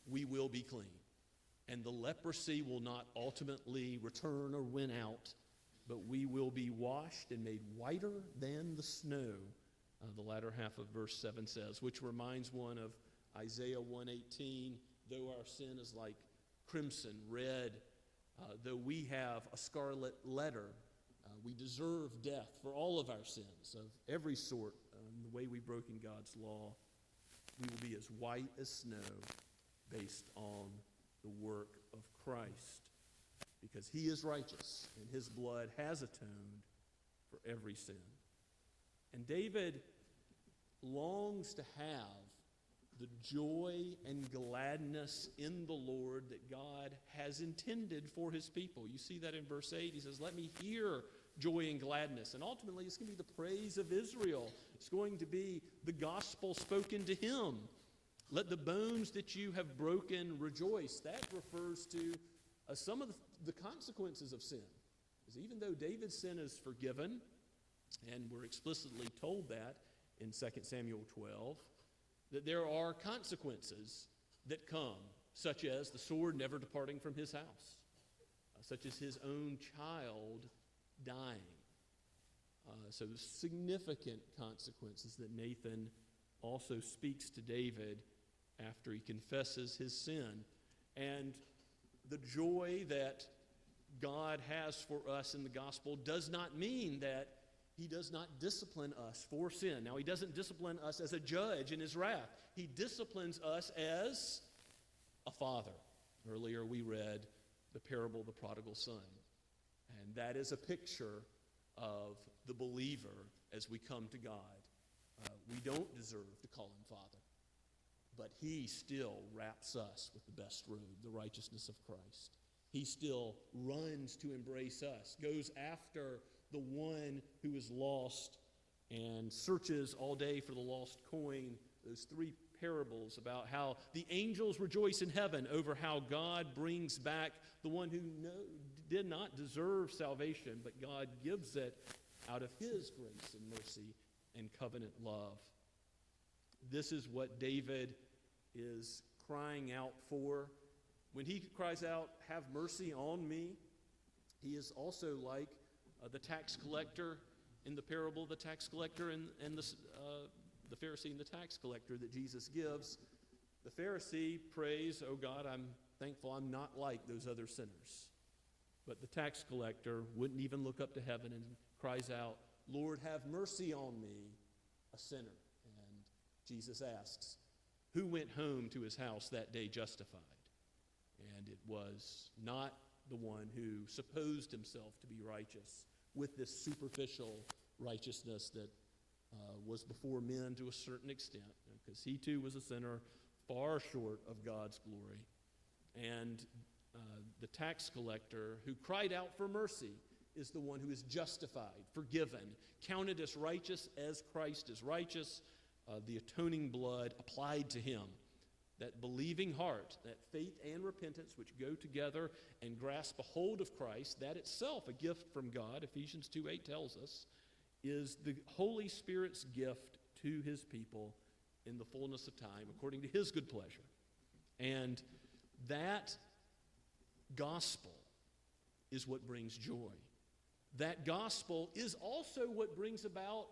we will be clean. And the leprosy will not ultimately return or win out, but we will be washed and made whiter than the snow, the latter half of verse 7 says, which reminds one of Isaiah 1:18, though our sin is like crimson, red, though we have a scarlet letter, we deserve death for all of our sins of every sort. The way we've broken God's law, we will be as white as snow based on the work of Christ, because he is righteous and his blood has atoned for every sin. And David longs to have the joy and gladness in the Lord that God has intended for his people. You see that in verse 8. He says, let me hear joy and gladness. And ultimately, it's going to be the praise of Israel. It's going to be the gospel spoken to him. Let the bones that you have broken rejoice. That refers to some of the consequences of sin. Because even though David's sin is forgiven, and we're explicitly told that in 2 Samuel 12, that there are consequences that come, such as the sword never departing from his house, such as his own child dying. So significant consequences that Nathan also speaks to David after he confesses his sin. And the joy that God has for us in the gospel does not mean that he does not discipline us for sin. Now, he doesn't discipline us as a judge in his wrath. He disciplines us as a father. Earlier we read the parable of the prodigal son. And that is a picture of the believer as we come to God. We don't deserve to call him Father, but he still wraps us with the best robe, the righteousness of Christ. He still runs to embrace us, goes after the one who is lost and searches all day for the lost coin. Those three parables about how the angels rejoice in heaven over how God brings back the one who did not deserve salvation, but God gives it out of his grace and mercy and covenant love. This is what David is crying out for. When he cries out, "Have mercy on me," he is also like the tax collector in the parable, the tax collector and the Pharisee and the tax collector that Jesus gives. The Pharisee prays, "Oh God, I'm thankful I'm not like those other sinners." But the tax collector wouldn't even look up to heaven and cries out, "Lord, have mercy on me, a sinner." And Jesus asks, who went home to his house that day justified? And it was not the one who supposed himself to be righteous with this superficial righteousness that was before men to a certain extent, because he too was a sinner far short of God's glory. And the tax collector who cried out for mercy is the one who is justified, forgiven, counted as righteous as Christ is righteous, the atoning blood applied to him. That believing heart, that faith and repentance which go together and grasp a hold of Christ, that itself a gift from God, Ephesians 2:8 tells us, is the Holy Spirit's gift to his people in the fullness of time, according to his good pleasure. And that gospel is what brings joy. That gospel is also what brings about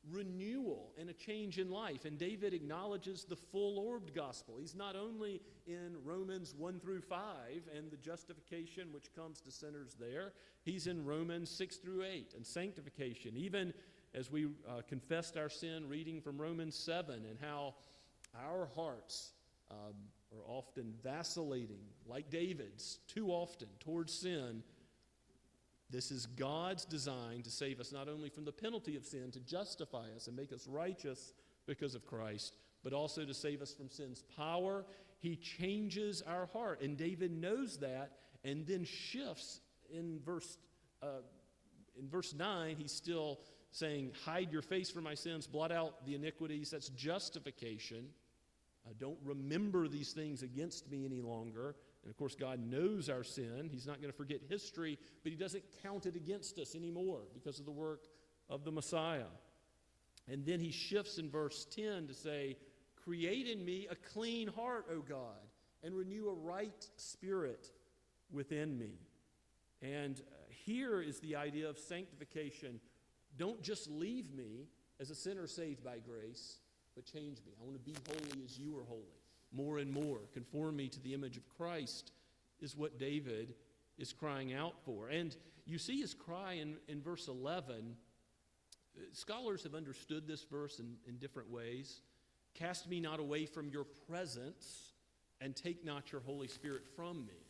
renewal and a change in life. And David acknowledges the full-orbed gospel. He's not only in Romans 1 through 5 and the justification which comes to sinners there. He's in Romans 6 through 8 and sanctification. Even as we confessed our sin, reading from Romans 7 and how our hearts are often vacillating, like David's, too often towards sin. This is God's design to save us not only from the penalty of sin, to justify us and make us righteous because of Christ, but also to save us from sin's power. He changes our heart, and David knows that, and then shifts in verse 9. He's still saying, "Hide your face from my sins, blot out the iniquities." That's justification. Don't remember these things against me any longer. And of course, God knows our sin. He's not going to forget history, but he doesn't count it against us anymore because of the work of the Messiah. And then he shifts in verse 10 to say, "Create in me a clean heart, O God, and renew a right spirit within me." And here is the idea of sanctification. Don't just leave me as a sinner saved by grace, but change me. I want to be holy as you are holy. More and more, conform me to the image of Christ, is what David is crying out for. And you see his cry in verse 11. Scholars have understood this verse in different ways. "Cast me not away from your presence, and take not your Holy Spirit from me."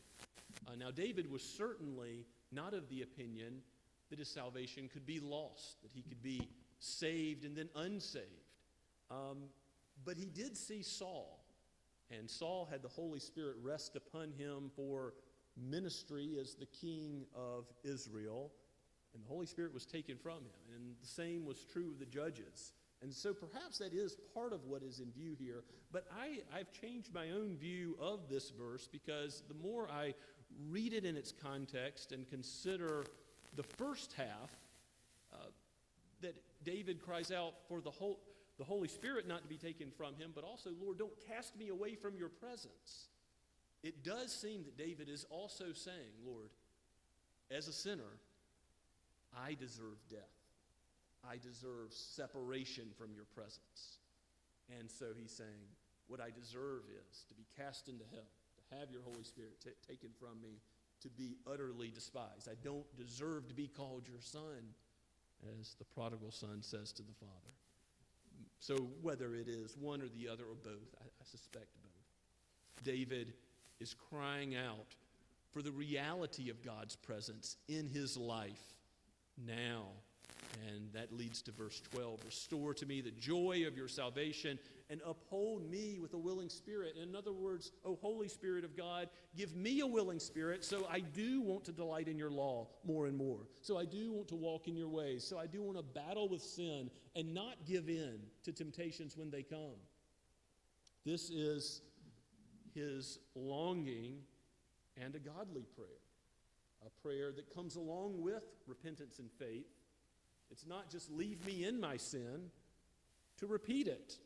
Now, David was certainly not of the opinion that his salvation could be lost, that he could be saved and then unsaved. But he did see Saul. And Saul had the Holy Spirit rest upon him for ministry as the king of Israel. And the Holy Spirit was taken from him. And the same was true of the judges. And so perhaps that is part of what is in view here. But I've changed my own view of this verse, because the more I read it in its context and consider the first half, that David cries out for the Holy Spirit not to be taken from him, but also, "Lord, don't cast me away from your presence." It does seem that David is also saying, "Lord, as a sinner, I deserve death. I deserve separation from your presence." And so he's saying, what I deserve is to be cast into hell, to have your Holy Spirit taken from me, to be utterly despised. I don't deserve to be called your son, as the prodigal son says to the father. So whether it is one or the other or both, I suspect both, David is crying out for the reality of God's presence in his life now. And that leads to verse 12. Restore to me the joy of your salvation and uphold me with a willing spirit. In other words, O Holy Spirit of God, give me a willing spirit so I do want to delight in your law more and more. So I do want to walk in your ways. So I do want to battle with sin and not give in to temptations when they come. This is his longing and a godly prayer. A prayer that comes along with repentance and faith. It's not just leave me in my sin, to repeat it,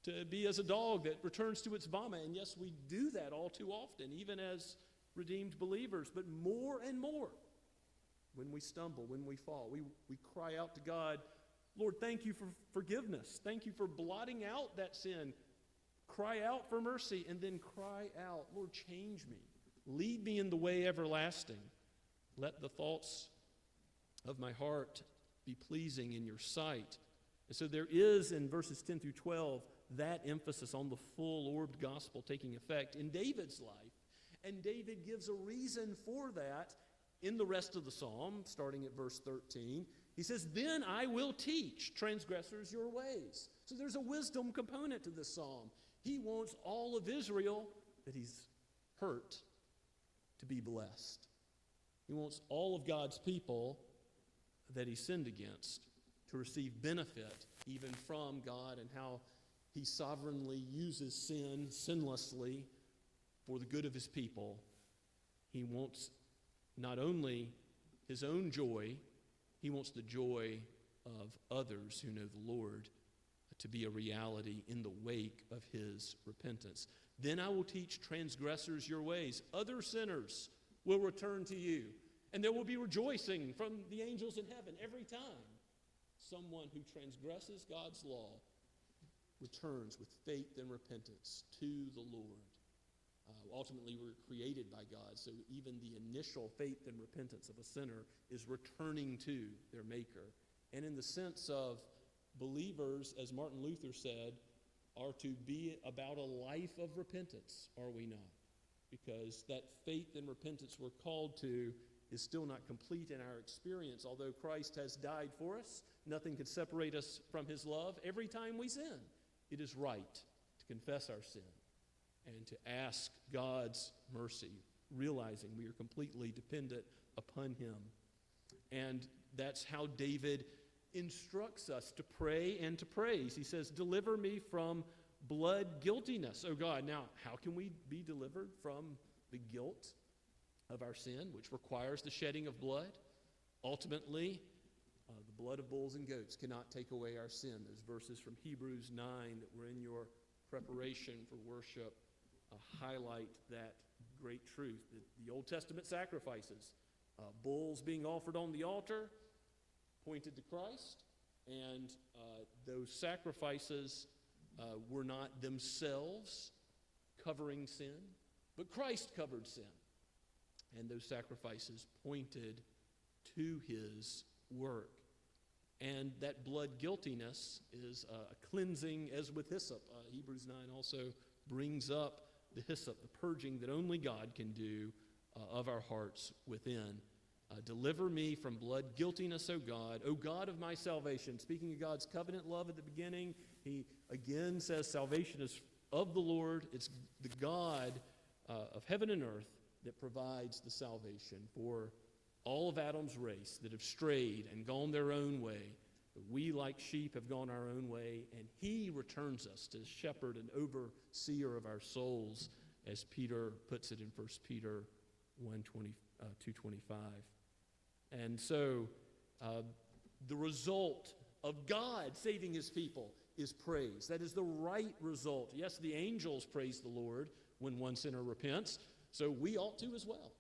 to be as a dog that returns to its vomit. And yes, we do that all too often, even as redeemed believers. But more and more, when we stumble, when we fall, we cry out to God, Lord, thank you for forgiveness. Thank you for blotting out that sin. Cry out for mercy, and then cry out, Lord, change me. Lead me in the way everlasting. Let the thoughts of my heart be pleasing in your sight. And so there is, in verses 10 through 12, that emphasis on the full-orbed gospel taking effect in David's life. And David gives a reason for that in the rest of the psalm, starting at verse 13. He says, then I will teach transgressors your ways. So there's a wisdom component to this psalm. He wants all of Israel that he's hurt to be blessed. He wants all of God's people that he sinned against to receive benefit even from God, and how he sovereignly uses sin sinlessly for the good of his people. He wants not only his own joy, he wants the joy of others who know the Lord to be a reality in the wake of his repentance. Then I will teach transgressors your ways. Other sinners will return to you. And there will be rejoicing from the angels in heaven every time someone who transgresses God's law returns with faith and repentance to the Lord. Ultimately, we're created by God, so even the initial faith and repentance of a sinner is returning to their Maker. And in the sense of believers, as Martin Luther said, are to be about a life of repentance, are we not? Because that faith and repentance we're called to is still not complete in our experience. Although Christ has died for us, nothing can separate us from his love. Every time we sin, it is right to confess our sin and to ask God's mercy, realizing we are completely dependent upon him. And that's how David instructs us to pray and to praise. He says, deliver me from blood guiltiness, O God. Now, how can we be delivered from the guilt of our sin, which requires the shedding of blood? Ultimately, the blood of bulls and goats cannot take away our sin. Those verses from Hebrews 9 that were in your preparation for worship highlight that great truth. The Old Testament sacrifices, bulls being offered on the altar, pointed to Christ, and those sacrifices were not themselves covering sin, but Christ covered sin. And those sacrifices pointed to his work. And that blood guiltiness is a cleansing as with hyssop. Hebrews 9 also brings up the hyssop, the purging that only God can do of our hearts within. Deliver me from blood guiltiness, O God of my salvation. Speaking of God's covenant love at the beginning, he again says salvation is of the Lord. It's the God of heaven and earth that provides the salvation for all of Adam's race that have strayed and gone their own way. We, like sheep, have gone our own way, and he returns us to shepherd and overseer of our souls, as Peter puts it in 1 Peter 2:25. And so the result of God saving his people is praise. That is the right result. Yes, the angels praise the Lord when one sinner repents, so we ought to as well.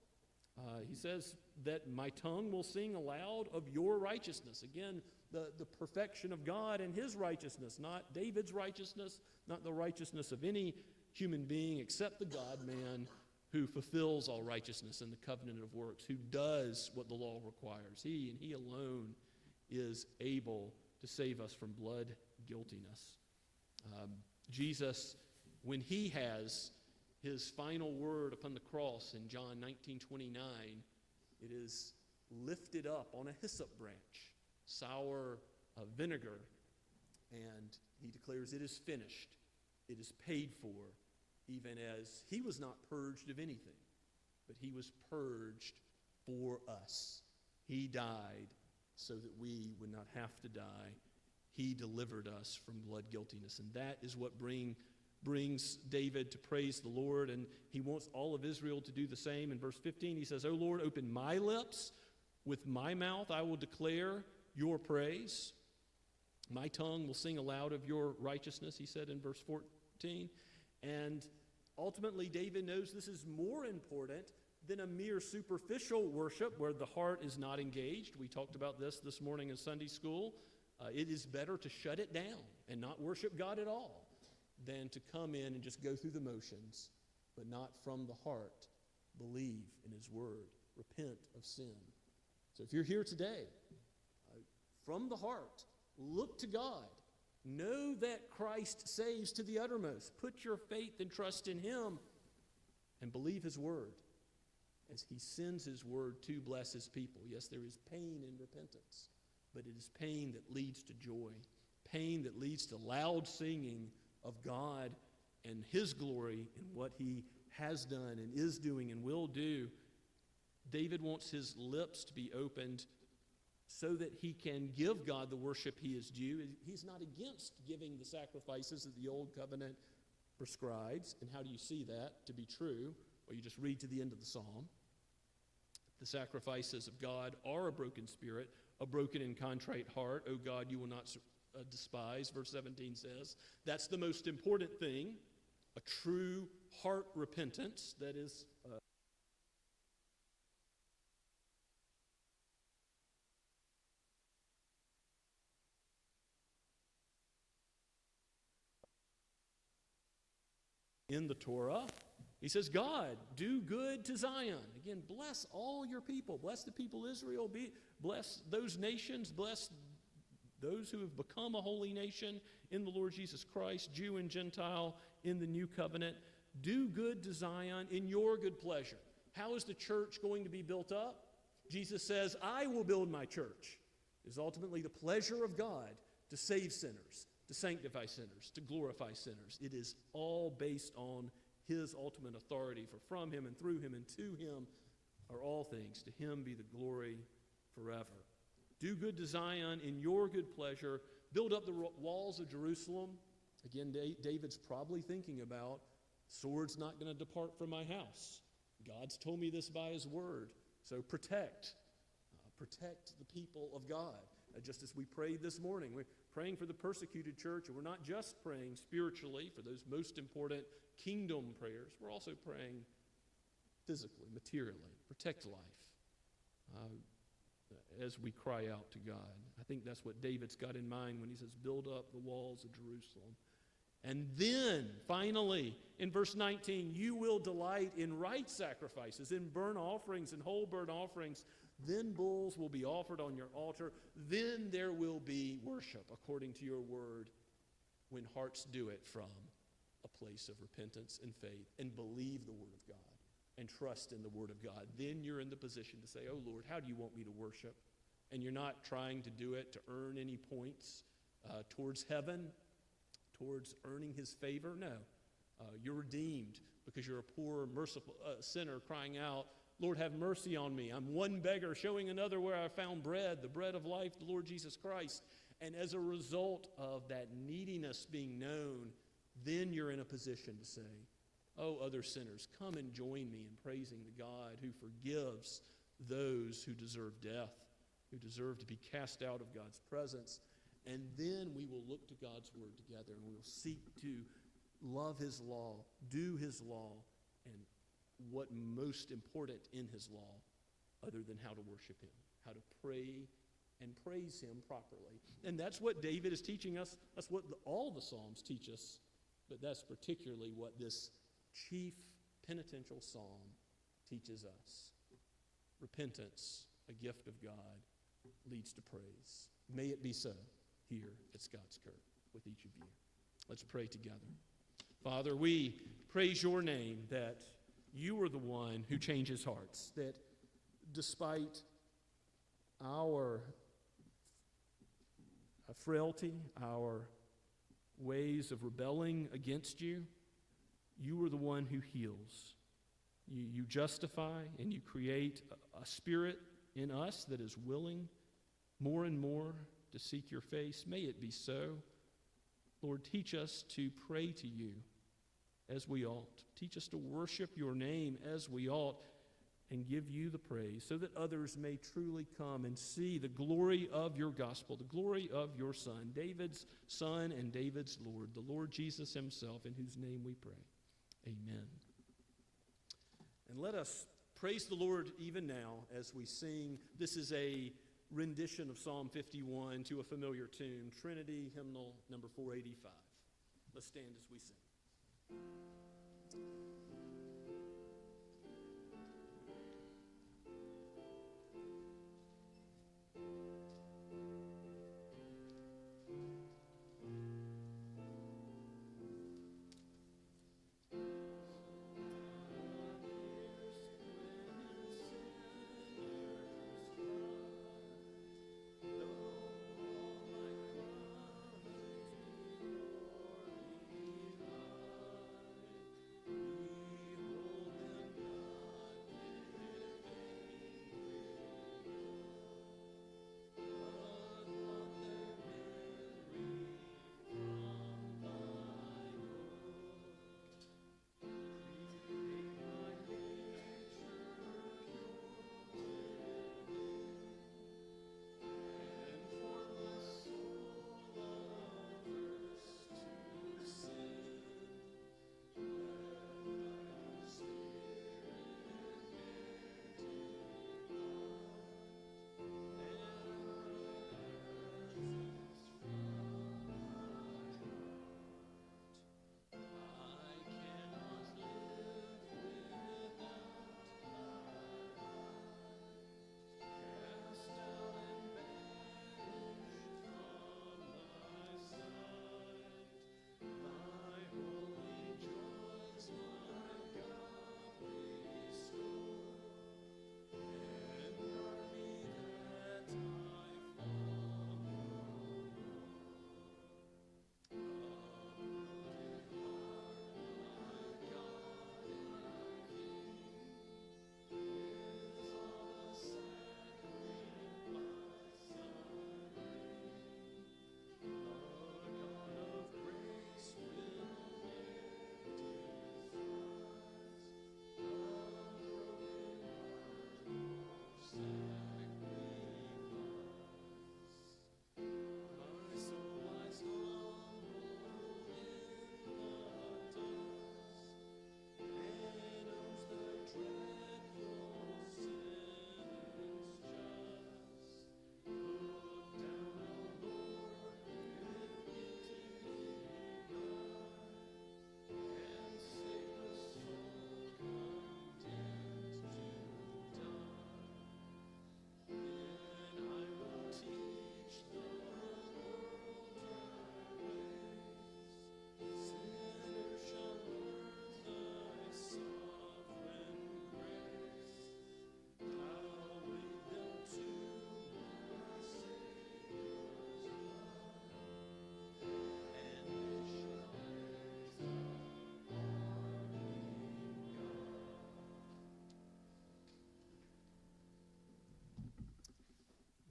He says that my tongue will sing aloud of your righteousness. Again, the perfection of God and his righteousness, not David's righteousness, not the righteousness of any human being except the God-man who fulfills all righteousness in the covenant of works, who does what the law requires. He and he alone is able to save us from blood guiltiness. Jesus, when he has his final word upon the cross in John 19:29, it is lifted up on a hyssop branch sour vinegar, and he declares, "It is finished. It is paid for," even as he was not purged of anything, but he was purged for us. He died so that we would not have to die. He delivered us from blood guiltiness, and that is what brings David to praise the Lord, and he wants all of Israel to do the same. In verse 15, he says, "O Lord, open my lips. With my mouth I will declare your praise. My tongue will sing aloud of your righteousness," he said in verse 14. And ultimately, David knows this is more important than a mere superficial worship where the heart is not engaged. We talked about this morning in Sunday school. It is better to shut it down and not worship God at all than to come in and just go through the motions, but not from the heart believe in his word, repent of sin. So if you're here today, from the heart, look to God. Know that Christ saves to the uttermost. Put your faith and trust in him and believe his word as he sends his word to bless his people. Yes, there is pain in repentance, but it is pain that leads to joy, pain that leads to loud singing of God and his glory and what he has done and is doing and will do. David wants his lips to be opened so that he can give God the worship he is due. He's not against giving the sacrifices that the old covenant prescribes. And how do you see that to be true? Well, you just read to the end of the psalm. The sacrifices of God are a broken spirit, a broken and contrite heart. "O God, you will not despise," verse 17 says. That's the most important thing, a true heart repentance that is in the Torah. He says, "God, do good to Zion." Again, bless all your people. Bless the people of Israel. Bless those nations. Bless those who have become a holy nation in the Lord Jesus Christ, Jew and Gentile in the new covenant. Do good to Zion in your good pleasure. How is the church going to be built up? Jesus says, "I will build my church." It is ultimately the pleasure of God to save sinners, to sanctify sinners, to glorify sinners. It is all based on his ultimate authority, for from him and through him and to him are all things. To him be the glory forever. Do good to Zion in your good pleasure. Build up the walls of Jerusalem. Again, David's probably thinking about, sword's not going to depart from my house. God's told me this by his word. So protect the people of God. Just as we prayed this morning, we're praying for the persecuted church, and we're not just praying spiritually for those most important kingdom prayers. We're also praying physically, materially. Protect life as we cry out to God. I think that's what David's got in mind when he says, "Build up the walls of Jerusalem." And then, finally, in verse 19, "You will delight in right sacrifices, in burnt offerings and whole burnt offerings. Then bulls will be offered on your altar. Then there will be worship according to your word, when hearts do it from a place of repentance and faith and believe the word of God and trust in the word of God." Then you're in the position to say, "Oh Lord, how do you want me to worship?" And you're not trying to do it to earn any points towards heaven, towards earning his favor. No. You're redeemed because you're a poor, merciful sinner crying out, "Lord, have mercy on me. I'm one beggar showing another where I found bread, the bread of life, the Lord Jesus Christ." And as a result of that neediness being known, then you're in a position to say, "Oh, other sinners, come and join me in praising the God who forgives those who deserve death, who deserve to be cast out of God's presence." And then we will look to God's word together, and we will seek to love his law, do his law, and what most important in his law, other than how to worship him, how to pray and praise him properly. And that's what David is teaching us. That's what all the Psalms teach us, but that's particularly what this chief penitential psalm teaches us. Repentance, a gift of God, leads to praise. May it be so here at Scots Kirk with each of you. Let's pray together. Father, we praise your name that you are the one who changes hearts, that despite our frailty, our ways of rebelling against you, you are the one who heals. You justify and you create a spirit in us that is willing more and more to seek your face. May it be so. Lord, teach us to pray to you as we ought. Teach us to worship your name as we ought and give you the praise so that others may truly come and see the glory of your gospel, the glory of your Son, David's Son and David's Lord, the Lord Jesus himself, in whose name we pray. Amen. And let us praise the Lord even now as we sing. This is a rendition of Psalm 51 to a familiar tune, Trinity Hymnal number 485. Let's stand as we sing.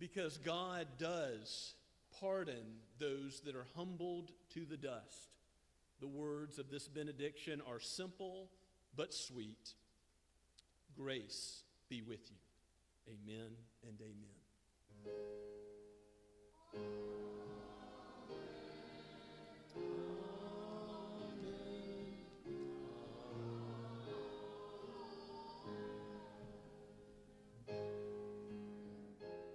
Because God does pardon those that are humbled to the dust. The words of this benediction are simple but sweet. Grace be with you. Amen and amen.